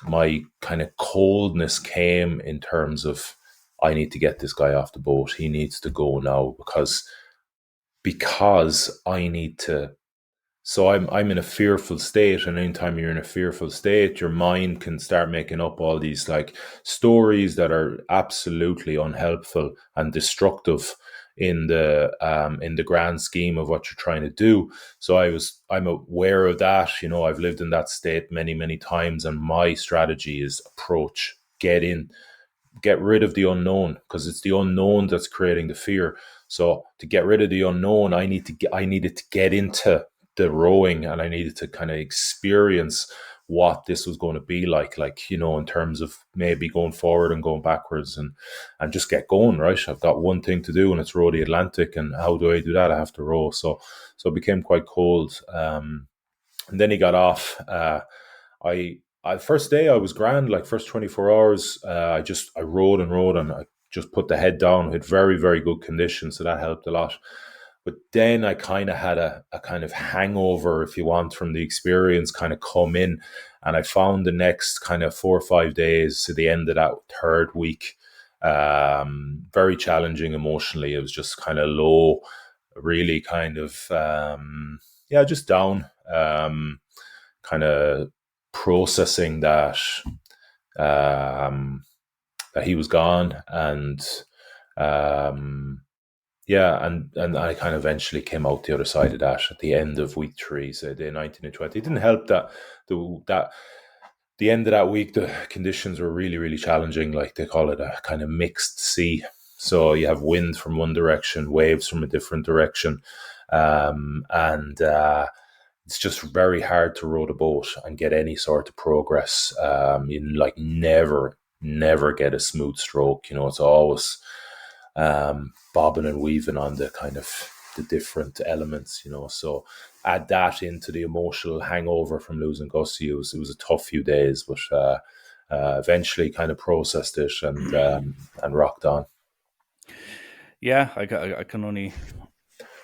my kind of coldness came in terms of, I need to get this guy off the boat. He needs to go now because I need to. So I'm in a fearful state, and anytime you're in a fearful state, your mind can start making up all these like stories that are absolutely unhelpful and destructive in the grand scheme of what you're trying to do. So I'm aware of that. I've lived in that state many, many times, and my strategy is approach, get rid of the unknown, because it's the unknown that's creating the fear. So to get rid of the unknown, I needed to get into the rowing, and I needed to kind of experience what this was going to be like, in terms of maybe going forward and going backwards, and just get going, right? I've got one thing to do, and it's row the Atlantic. And how do I do that? I have to row. So it became quite cold. And then he got off. First day I was grand, like first 24 hours. I rode and rode, and I just put the head down. We had very, very good conditions, so that helped a lot. But then I kind of had a kind of hangover, if you want, from the experience kind of come in. And I found the next kind of 4 or 5 days to the end of that third week very challenging emotionally. It was just kind of low, really kind of, just down, kind of processing that he was gone. And and I kind of eventually came out the other side of that at the end of week 3, so day 19 and 20. It didn't help that the end of that week, the conditions were really, really challenging. Like they call it a kind of mixed sea. So you have wind from one direction, waves from a different direction. And it's just very hard to row the boat and get any sort of progress. You like never get a smooth stroke. It's always bobbing and weaving on the kind of the different elements. So add that into the emotional hangover from losing Gussie. It was a tough few days, but eventually kind of processed it and rocked on. Yeah, I can only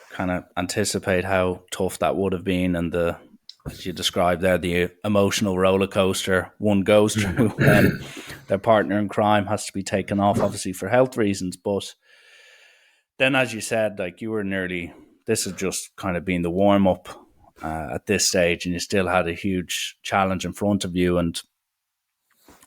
kind of anticipate how tough that would have been, and as you described there, the emotional roller coaster one goes through when their partner in crime has to be taken off, obviously for health reasons. But then, as you said, like this has just kind of been the warm up at this stage, and you still had a huge challenge in front of you. And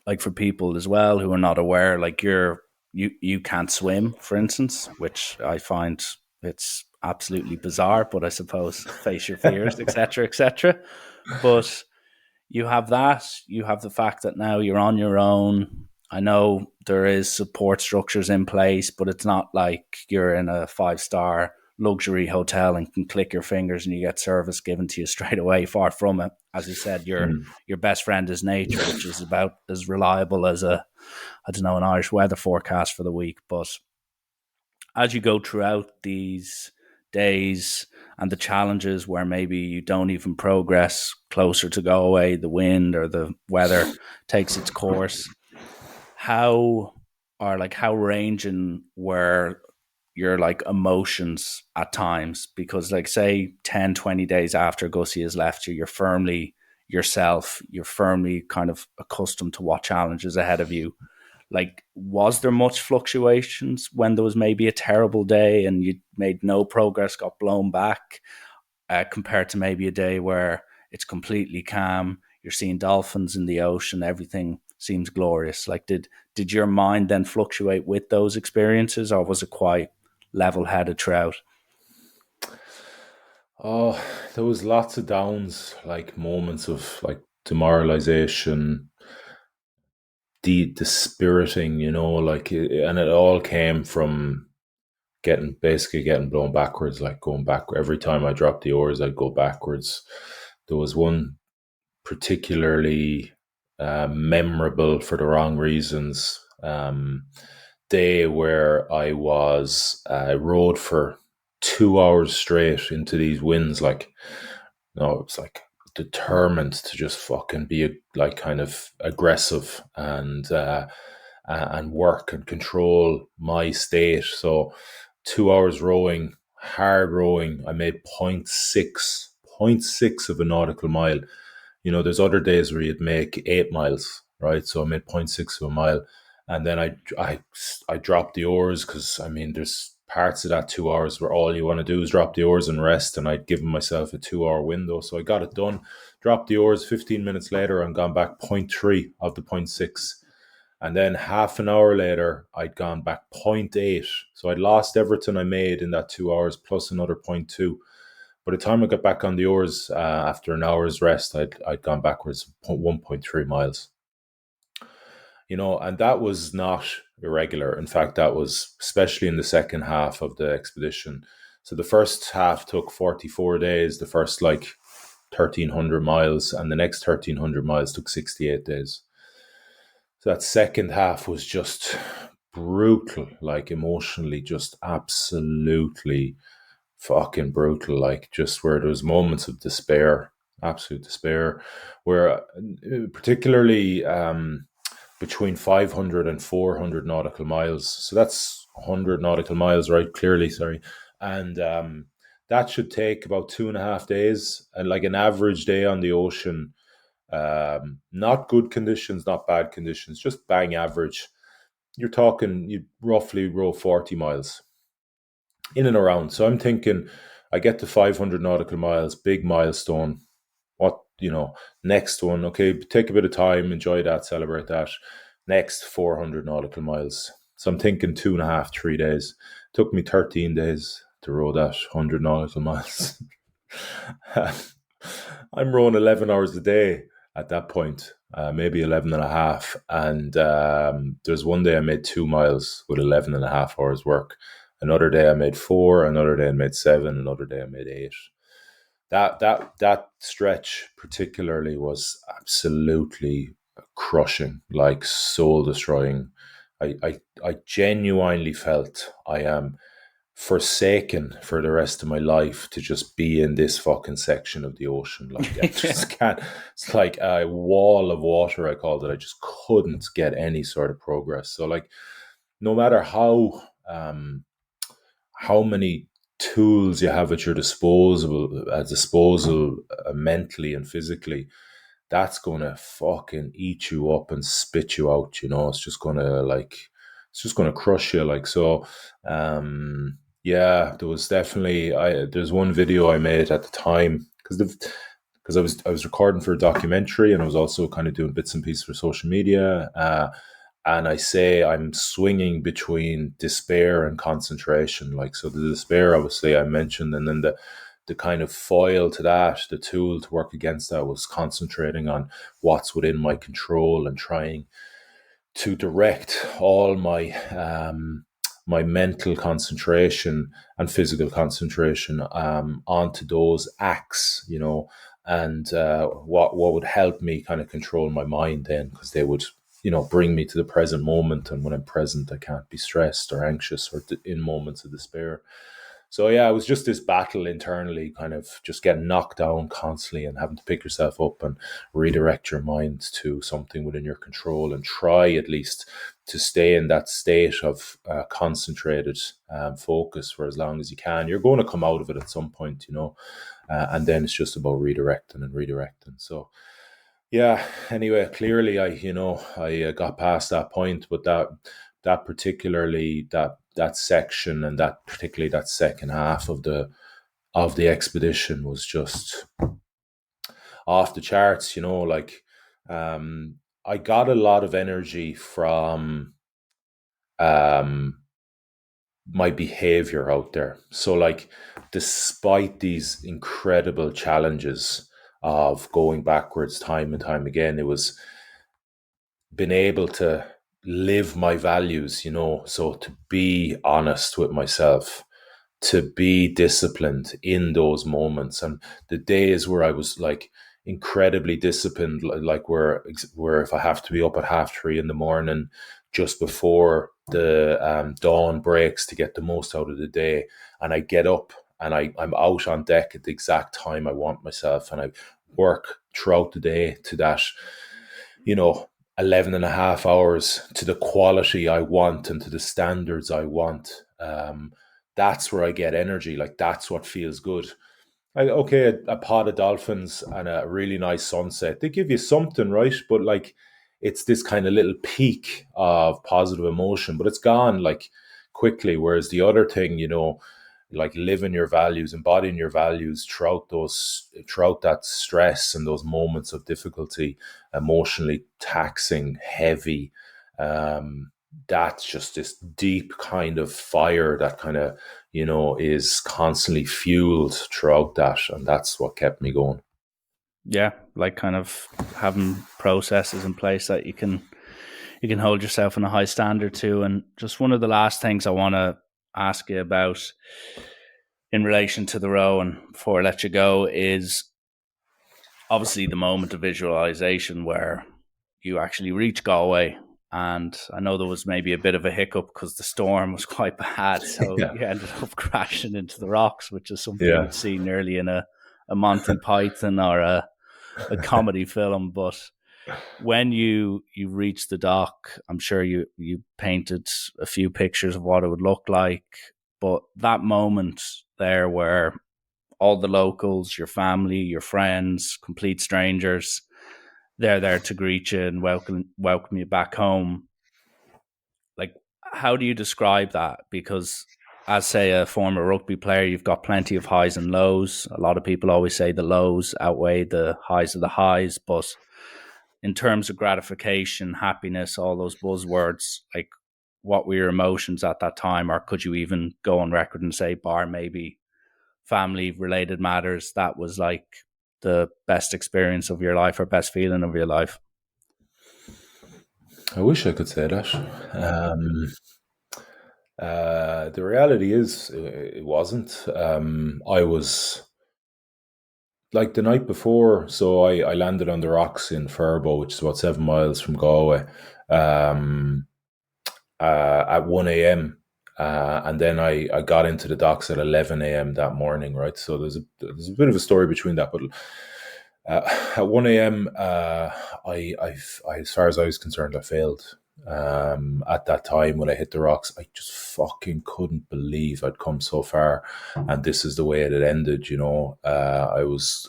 like for people as well who are not aware, like you can't swim, for instance, which I find it's absolutely bizarre, but I suppose face your fears, etc., etc. But you have the fact that now you're on your own. I know there is support structures in place, but it's not like you're in a 5-star luxury hotel and can click your fingers and you get service given to you straight away. Far from it. As you said, your best friend is nature, which is about as reliable as an Irish weather forecast for the week. But as you go throughout these days and the challenges where maybe you don't even progress closer to Galway, the wind or the weather takes its course, how ranging were your like emotions at times? Because like say 10, 20 days after Gussie has left you, you're firmly yourself, you're firmly kind of accustomed to what challenges ahead of you. Like, was there much fluctuations when there was maybe a terrible day and you made no progress, got blown back, compared to maybe a day where it's completely calm, you're seeing dolphins in the ocean, everything seems glorious? Like, did your mind then fluctuate with those experiences, or was it quite level-headed throughout? Oh, there was lots of downs, like moments of like demoralization, the dispiriting, and it all came from basically getting blown backwards, like going back. Every time I dropped the oars, I'd go backwards. There was one particularly memorable for the wrong reasons day where I rode for 2 hours straight into these winds. Like, no, it was like determined to just fucking be like kind of aggressive and work and control my state. So 2 hours rowing, hard rowing. I made point six of a nautical mile. There's other days where you'd make 8 miles, right? So I made point six of a mile, and then I dropped the oars because there's parts of that 2 hours where all you want to do is drop the oars and rest, and I'd given myself a 2 hour window, so I got it done. Dropped the oars. 15 minutes later, and gone back point three of the point six. And then half an hour later, I'd gone back point eight. So I'd lost everything I made in that 2 hours plus another point two. By the time I got back on the oars after an hour's rest, I'd gone backwards 1.3 miles. And that was not irregular. In fact, that was especially in the second half of the expedition. So the first half took 44 days, the first 1,300 miles, and the next 1,300 miles took 68 days. So that second half was just brutal, emotionally, just absolutely fucking brutal, just where there was moments of despair, absolute despair, where particularly between 500 and 400 nautical miles. So that's 100 nautical miles, right? Clearly, sorry. And that should take about 2.5 days. And an average day on the ocean, not good conditions, not bad conditions, just bang average. You're talking, you roughly row 40 miles in and around. So I'm thinking I get to 500 nautical miles, big milestone. Next one, okay, take a bit of time, enjoy that, celebrate that. Next 400 nautical miles. So I'm thinking 2.5, 3 days. Took me 13 days to row that 100 nautical miles. I'm rowing 11 hours a day at that point, maybe 11 and a half. And there's one day I made 2 miles with 11 and a half hours work. Another day I made 4, another day I made 7, another day I made 8. That stretch particularly was absolutely crushing, soul destroying. I genuinely felt I am forsaken for the rest of my life to just be in this fucking section of the ocean. I just can't. It's like a wall of water, I called it. I just couldn't get any sort of progress. So no matter how many tools you have at your disposal mentally and physically, that's gonna fucking eat you up and spit you out. It's just gonna crush you. So. Yeah, there was definitely. There's one video I made at the time because I was recording for a documentary, and I was also kind of doing bits and pieces for social media. And I say I'm swinging between despair and concentration. So the despair, obviously, I mentioned, and then the kind of foil to that, the tool to work against that, was concentrating on what's within my control and trying to direct all my my mental concentration and physical concentration onto those acts, and what would help me kind of control my mind then, because they would, bring me to the present moment. And when I'm present, I can't be stressed or anxious or in moments of despair. So yeah, it was just this battle internally, kind of just getting knocked down constantly and having to pick yourself up and redirect your mind to something within your control, and try at least to stay in that state of concentrated focus for as long as you can. You're going to come out of it at some point, and then it's just about redirecting and redirecting. So yeah, anyway, clearly I got past that point, but that particularly that section, and that particularly that second half of the expedition, was just off the charts. I got a lot of energy from my behavior out there. So despite these incredible challenges of going backwards time and time again, it was been able to live my values, so to be honest with myself, to be disciplined in those moments. And the days where I was like incredibly disciplined, like where if I have to be up at 3:30 in the morning, just before the dawn breaks to get the most out of the day, and I get up and I'm out on deck at the exact time I want myself, and I work throughout the day to that, you know, 11 and a half hours to the quality I want and to the standards I want. That's where I get energy. Like, that's what feels good. Okay, a pod of dolphins and a really nice sunset, they give you something, right? But like, it's this kind of little peak of positive emotion, but it's gone like quickly. Whereas the other thing, like living your values, embodying your values throughout that stress and those moments of difficulty, emotionally taxing, heavy. That's just this deep kind of fire that kind of, is constantly fueled throughout that. And that's what kept me going. Yeah, like kind of having processes in place that you can hold yourself in a high standard to. And just one of the last things I want to ask you about in relation to the row, and before I let you go, is obviously the moment of visualization where you actually reach Galway. And I know there was maybe a bit of a hiccup because the storm was quite bad. So Yeah. you ended up crashing into the rocks, which is something Yeah. you'd see nearly in a Monty Python or a comedy film. But when you reached the dock, I'm sure you painted a few pictures of what it would look like. But that moment there where all the locals, your family, your friends, complete strangers, they're there to greet you and welcome you back home. Like, how do you describe that? Because as say a former rugby player, you've got plenty of highs and lows. A lot of people always say the lows outweigh the highs of the highs, but in terms of gratification, happiness, all those buzzwords, like what were your emotions at that time? Or could you even go on record and say, bar maybe family related matters, that was like the best experience of your life or best feeling of your life? I wish I could say that. The reality is, it wasn't. I was like the night before, so I landed on the rocks in Furbo, which is about 7 miles from Galway, um, at 1 a.m. And then I got into the docks at 11 a.m. that morning, right? So there's a bit of a story between that, but at 1 a.m., as far as I was concerned, I failed. At that time when I hit the rocks, I just fucking couldn't believe I'd come so far, and this is the way it had ended. I was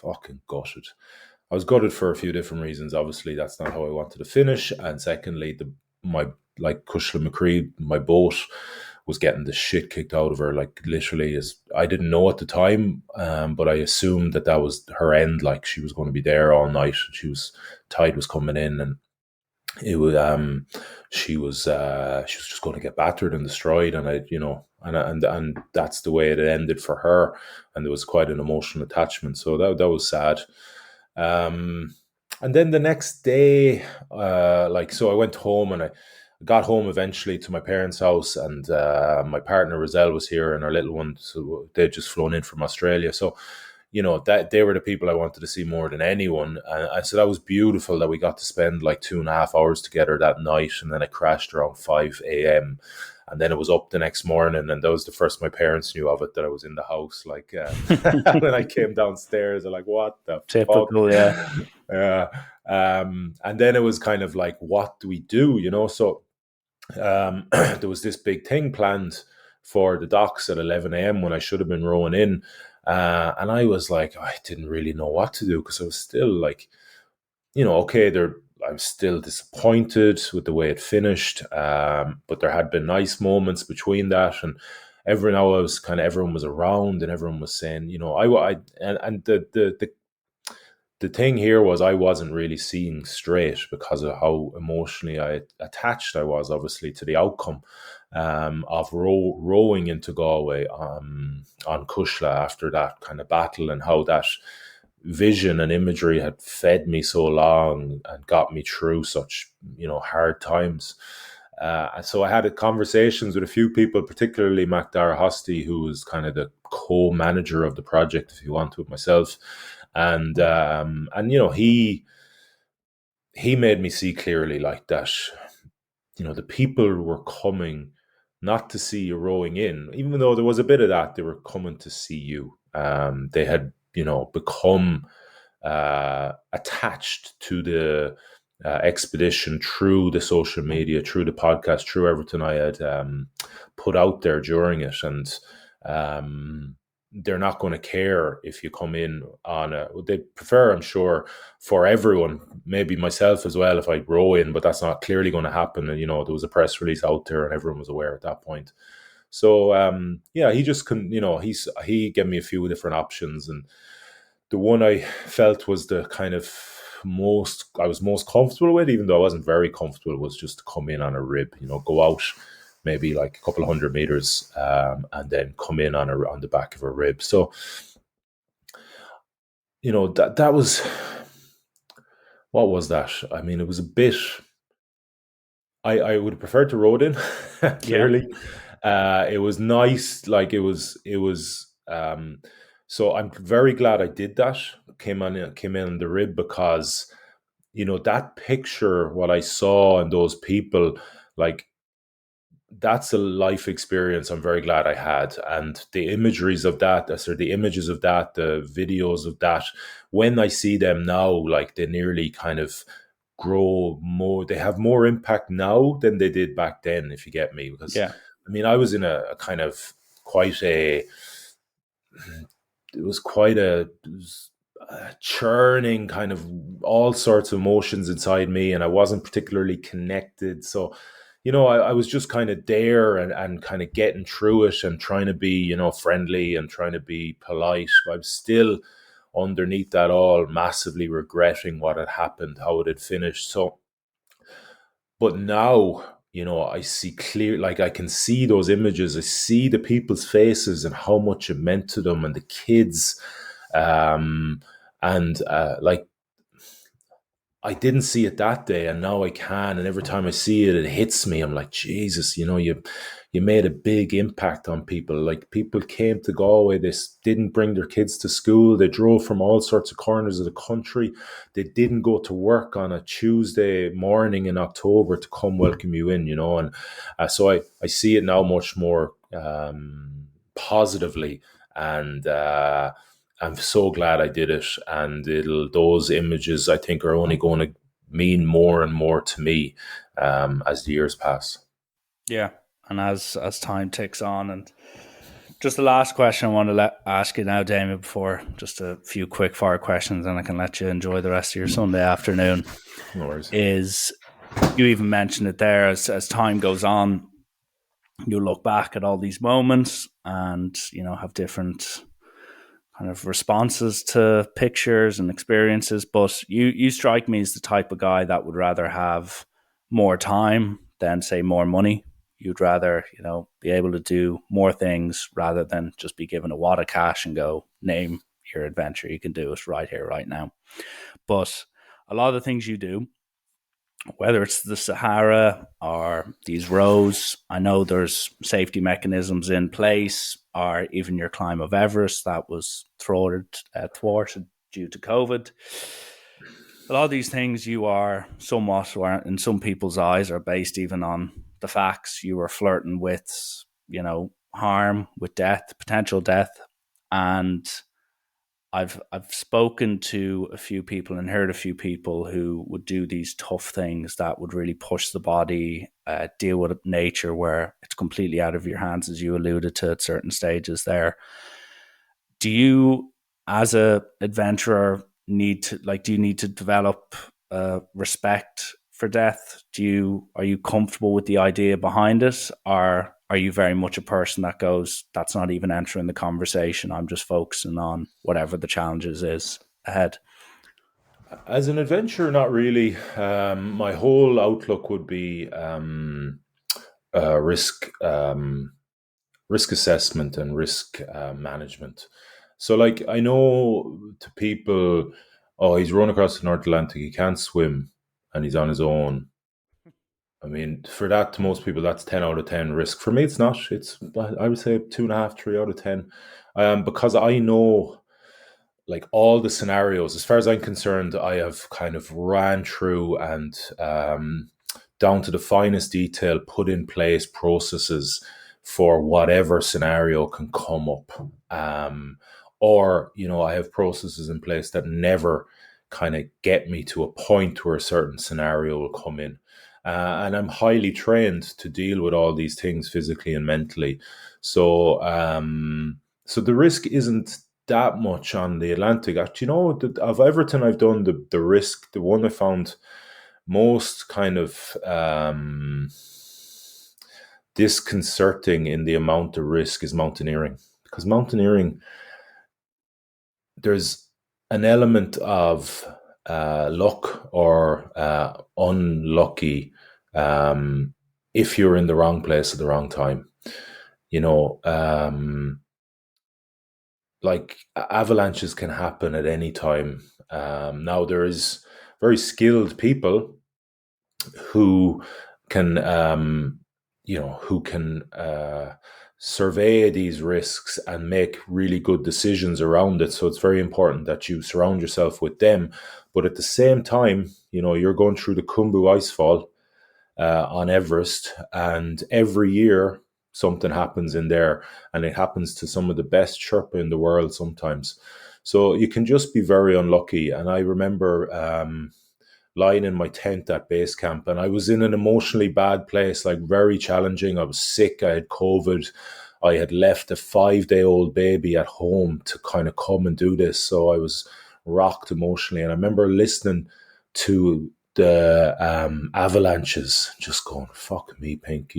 fucking gutted. I was gutted for a few different reasons. Obviously, that's not how I wanted to finish, and secondly, my like Cushla McCree, my boat was getting the shit kicked out of her, like literally. As I didn't know at the time, but I assumed that was her end. Like, she was going to be there all night. Tide was coming in, and it was she was just going to get battered and destroyed. And and that's the way it ended for her. And there was quite an emotional attachment, so that was sad. Um, and then the next day, so I went home, and I got home eventually to my parents' house, and my partner Roselle was here, and our little one, so they'd just flown in from Australia. So, that they were the people I wanted to see more than anyone. And so that was beautiful that we got to spend like 2.5 hours together that night. And then I crashed around 5 a.m. And then it was up the next morning, and that was the first my parents knew of it, that I was in the house. Like, when I came downstairs, they're like, "What the fuck?" Typical, yeah. Yeah. And then it was kind of like, what do we do? So there was this big thing planned for the docks at 11 a.m. when I should have been rowing in. And I was like, I didn't really know what to do, because I was still like, okay, I'm still disappointed with the way it finished. But there had been nice moments between that, and every now everyone was around, and everyone was saying, and the thing here was, I wasn't really seeing straight because of how emotionally attached I was, obviously, to the outcome of rowing into Galway on Cushla after that kind of battle, and how that vision and imagery had fed me so long and got me through such, hard times. And so I had conversations with a few people, particularly Macdara Hosty, who was kind of the co-manager of the project, if you want, with myself. And he made me see clearly, like, that, the people were coming not to see you rowing in, even though there was a bit of that. They were coming to see you. They had, become attached to the expedition through the social media, through the podcast, through everything I had put out there during it. And they're not going to care if you come in on they prefer, I'm sure, for everyone, maybe myself as well, if I row in, but that's not clearly going to happen. And, there was a press release out there and everyone was aware at that point. So, he just couldn't, he gave me a few different options. And the one I felt was the kind of I was most comfortable with, even though I wasn't very comfortable, was just to come in on a rib, go out maybe like a couple of 100 meters, and then come in on the back of a rib. So, that was, what was that? I mean, it was a bit, I would have preferred to row it in, clearly. It was nice. Like, it was, so I'm very glad I did that. Came in on the rib, because, that picture, what I saw and those people, like, that's a life experience I'm very glad I had. And the images of that, the videos of that, when I see them now, like, they nearly kind of grow more, they have more impact now than they did back then, if you get me. Because, I mean, I was in a kind of it was quite a churning kind of all sorts of emotions inside me, and I wasn't particularly connected. So, I was just kind of there and kind of getting through it and trying to be, friendly and trying to be polite. I'm still underneath that all massively regretting what had happened, how it had finished. So, but now, I see clear, like, I can see those images. I see the people's faces and how much it meant to them, and the kids. And like, I didn't see it that day, and now I can. And every time I see it, it hits me. I'm like, Jesus, you made a big impact on people. Like, people came to Galway. They didn't bring their kids to school. They drove from all sorts of corners of the country. They didn't go to work on a Tuesday morning in October to come welcome you in, And so I see it now much more positively. And I'm so glad I did it. And those images, I think, are only going to mean more and more to me as the years pass. Yeah. And as time ticks on. And just the last question I want to ask you now, Damian, before just a few quick fire questions, and I can let you enjoy the rest of your Sunday afternoon. No worries. Is, you even mentioned it there, as time goes on, you look back at all these moments and, have different kind of responses to pictures and experiences. But you strike me as the type of guy that would rather have more time than, say, more money. You'd rather, be able to do more things rather than just be given a wad of cash and go, name your adventure. You can do it right here, right now. But a lot of the things you do, whether it's the Sahara or these roads, I know there's safety mechanisms in place, or even your climb of Everest that was thwarted due to COVID. A lot of these things you are somewhat, or in some people's eyes, are based even on the facts. You were flirting with, harm, with death, potential death. And I've spoken to a few people and heard a few people who would do these tough things that would really push the body, deal with nature where it's completely out of your hands, as you alluded to at certain stages there. Do you, as a adventurer, do you need to develop respect for death? Are you comfortable with the idea behind it, or are you very much a person that goes, that's not even entering the conversation, I'm just focusing on whatever the challenges is ahead? As an adventurer, not really. My whole outlook would be risk assessment and risk management. So, like, I know to people, oh, he's run across the North Atlantic, he can't swim, and he's on his own. I mean, for that, to most people, that's 10 out of 10 risk. For me, it's not. It's, I would say, 2.5, 3 out of 10. Because I know, like, all the scenarios, as far as I'm concerned, I have kind of ran through and down to the finest detail put in place processes for whatever scenario can come up. Or, I have processes in place that never kind of get me to a point where a certain scenario will come in. And I'm highly trained to deal with all these things physically and mentally. So the risk isn't that much on the Atlantic. Actually, of everything I've done, the risk, the one I found most kind of disconcerting in the amount of risk is mountaineering. Because mountaineering, there's an element of luck or unlucky if you're in the wrong place at the wrong time. Like, avalanches can happen at any time. Now, there is very skilled people who can, survey these risks and make really good decisions around it. So it's very important that you surround yourself with them. But at the same time, you're going through the Khumbu Icefall on Everest, and every year something happens in there, and it happens to some of the best Sherpa in the world sometimes. So you can just be very unlucky. And I remember lying in my tent at base camp, and I was in an emotionally bad place, like very challenging. I was sick. I had COVID. I had left a 5-day-old baby at home to kind of come and do this. So I was rocked emotionally. And I remember listening to the avalanches, just going, fuck me, Pink,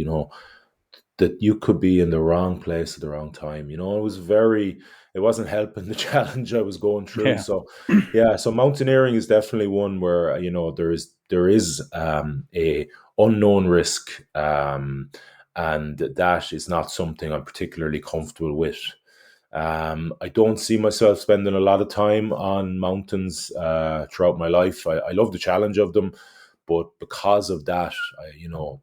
that you could be in the wrong place at the wrong time. It wasn't helping the challenge I was going through. Yeah. So, yeah, so mountaineering is definitely one where, there is a unknown risk, and that is not something I'm particularly comfortable with. I don't see myself spending a lot of time on mountains throughout my life. I love the challenge of them, but because of that,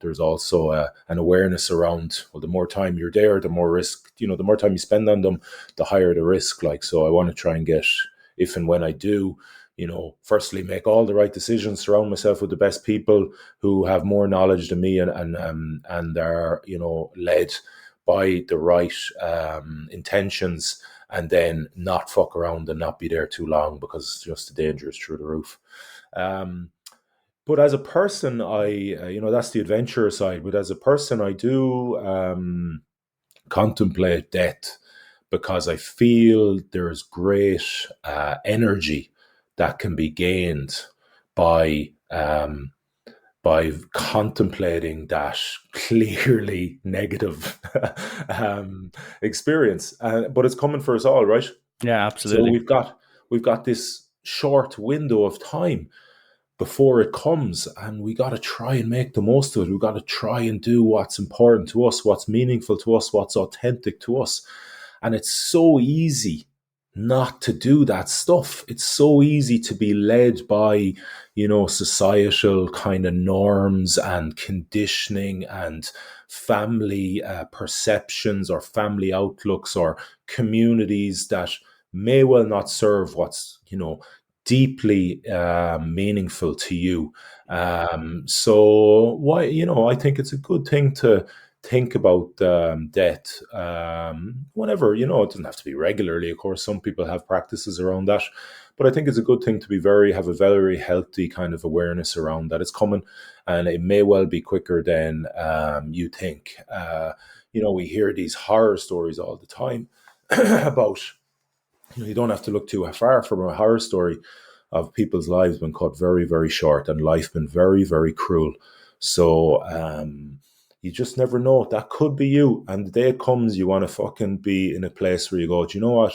there's also an awareness around, well, the more time you're there, the more risk, the more time you spend on them, the higher the risk. Like, so I want to try and get, if and when I do, firstly, make all the right decisions, surround myself with the best people who have more knowledge than me, and are, led by the right intentions, and then not fuck around and not be there too long, because just the danger is through the roof. But as a person, that's the adventure side. But as a person, I do contemplate death, because I feel there's great energy that can be gained by contemplating that clearly negative experience. But it's coming for us all, right? Yeah, So absolutely. we've got this short window of time before it comes, and we got to try and make the most of it. We got to try and do what's important to us, what's meaningful to us, what's authentic to us. And it's so easy not to do that stuff. It's so easy to be led by, societal kind of norms and conditioning and family perceptions or family outlooks or communities that may well not serve what's, deeply meaningful to you. So why, I think it's a good thing to think about death whenever, it doesn't have to be regularly. Of course, some people have practices around that, but I think it's a good thing to have a very healthy kind of awareness around that it's coming, and it may well be quicker than you think. We hear these horror stories all the time about, you don't have to look too far from a horror story of people's lives been cut very, very short, and life been very, very cruel. So you just never know. That could be you. And the day it comes, you want to fucking be in a place where you go, do you know what?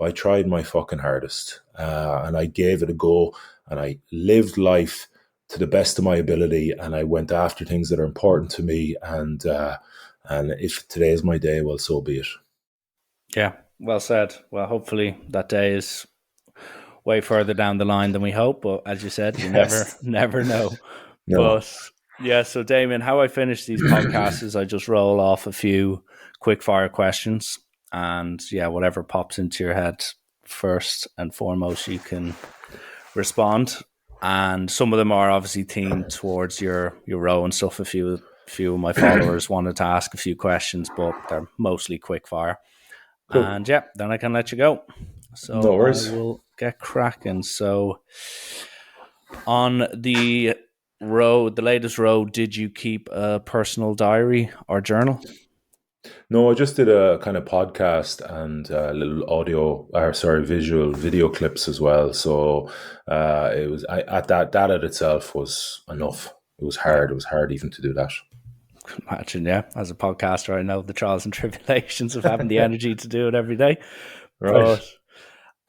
I tried my fucking hardest, and I gave it a go, and I lived life to the best of my ability, and I went after things that are important to me. And if today is my day, well, so be it. Yeah. well said. Well, hopefully that day is way further down the line than we hope. But as you said, you never, Yes. never know. No. But yeah, so Damien, how I finish these podcasts is I just roll off a few quick fire questions, and yeah, whatever pops into your head first and foremost, you can respond. And some of them are obviously themed towards your row and stuff. A few of my followers wanted to ask a few questions, but they're mostly quick fire. Cool. And yeah, then I can let you go. So No I worries. will get cracking. So on the road, the latest road, did you keep a personal diary or journal? No, I just did a kind of podcast and little visual video clips as well. So it was at that at itself was enough. It was Yeah, hard. It was hard even to do that. imagine. Yeah, as a podcaster, I know the trials and tribulations of having the energy to do it every day. Right.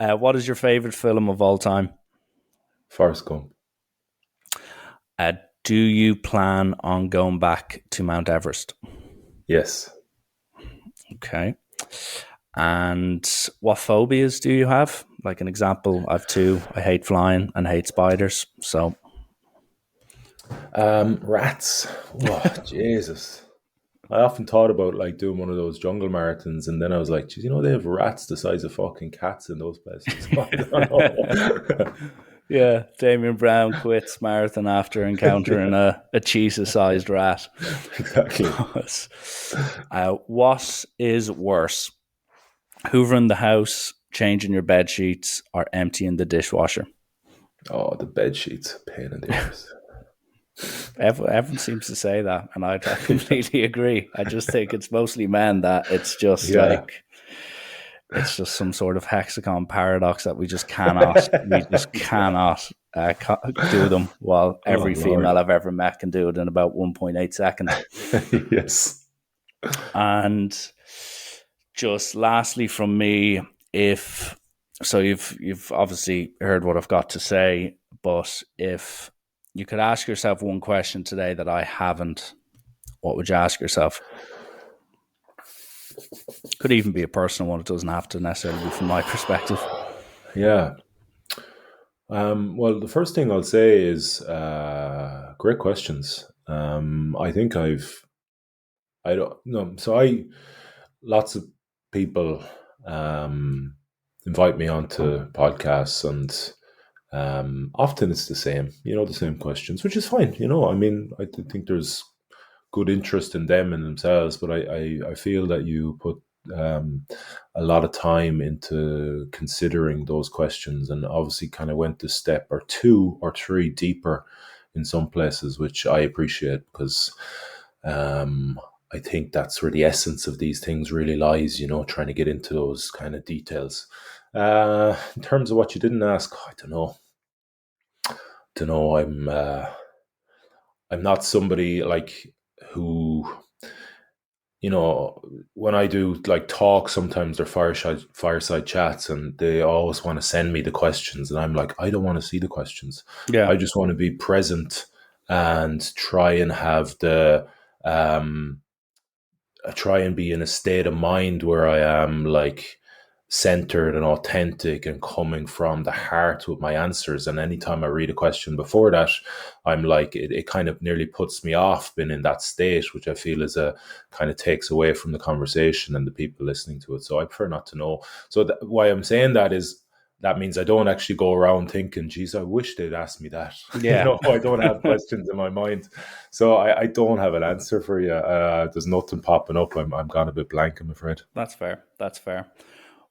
But what is your favorite film of all time? Forrest Gump. Uh, do you plan on going back to Mount Everest? Yes. Okay. And what phobias do you have? Like an example, I've two. I hate flying and hate spiders. So Rats. Oh, Jesus. I often thought about like doing one of those jungle marathons, and then I was like, geez, they have rats the size of fucking cats in those places. So I don't know. yeah, Damian Browne quits marathon after encountering Yeah, a cheetah-sized rat. exactly. What is worse, hoovering the house, changing your bed sheets, or emptying the dishwasher? Oh, the bed sheets, pain in the arse. Everyone seems to say that, and I completely agree. I just think it's mostly men that it's just Yeah. like it's just some sort of hexagon paradox that we just cannot do them. While Oh every Lord. female I've ever met can do it in about 1.8 seconds. Yes. And just lastly from me, if so, you've obviously heard what I've got to say, but if you could ask yourself one question today that I haven't, what would you ask yourself? Could even be a personal one. It doesn't have to necessarily be from my perspective. Yeah. Well, the first thing I'll say is great questions. I think I don't know. So lots of people um, invite me onto podcasts, and often it's the same questions, which is fine. I mean, think there's good interest in them and themselves, but I feel that you put um, a lot of time into considering those questions, and obviously kind of went a step or two or three deeper in some places, which I appreciate because um, I think that's where the essence of these things really lies, trying to get into those kind of details. In terms of what you didn't ask, I don't know. Don't know. I'm not somebody like who, when I do like talk, sometimes they're fireside chats, and they always want to send me the questions, and I'm like, I don't want to see the questions. Yeah, I just want to be present and try and have I try and be in a state of mind where I am like centered and authentic and coming from the heart with my answers. And anytime I read a question before that, I'm like, it kind of nearly puts me off being in that state, which I feel is a kind of takes away from the conversation and the people listening to it. So I prefer not to know. So why I'm saying that is, that means I don't actually go around thinking, geez, I wish they'd asked me that. yeah. I don't have questions in my mind. So I don't have an answer for you. There's nothing popping up. I'm gone a bit blank, I'm afraid. That's fair. That's fair.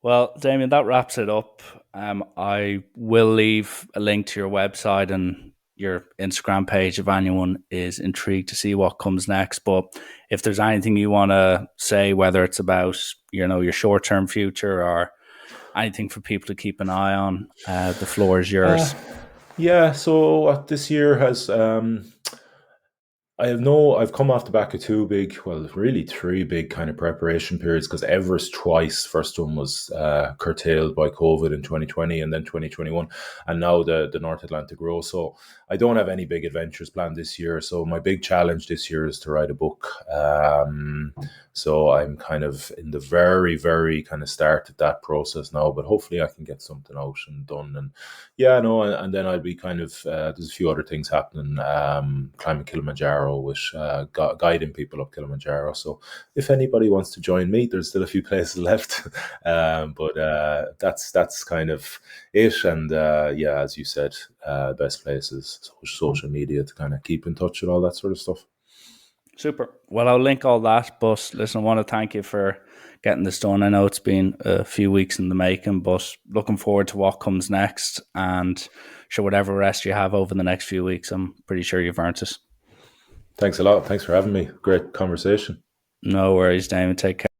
Well, Damien, that wraps it up. I will leave a link to your website and your Instagram page if anyone is intrigued to see what comes next. But if there's anything you want to say, whether it's about your short term future or anything for people to keep an eye on, the floor is Uh, yours. yeah, so this year has I've come off the back of two big, well, really three big kind of preparation periods because Everest twice. First one was curtailed by COVID in 2020 and then 2021. And now the North Atlantic Row. So I don't have any big adventures planned this year. So my big challenge this year is to write a book. So I'm kind of in the very, very kind of start of that process now, but hopefully I can get something out and done. And yeah, no, and then I'll be kind of there's a few other things happening. Climbing Kilimanjaro, which guiding people up Kilimanjaro. So if anybody wants to join me, there's still a few places left. But that's kind of it. And yeah, as you said, best places social media to kind of keep in touch and all that sort of stuff. Super. Well, I'll link all that. But listen, I want to thank you for getting this done. I know it's been a few weeks in the making, but looking forward to what comes next. And sure, whatever rest you have over the next few weeks, I'm pretty sure you've earned it. Thanks a lot. Thanks for having me. Great conversation. No worries, Damon. Take care.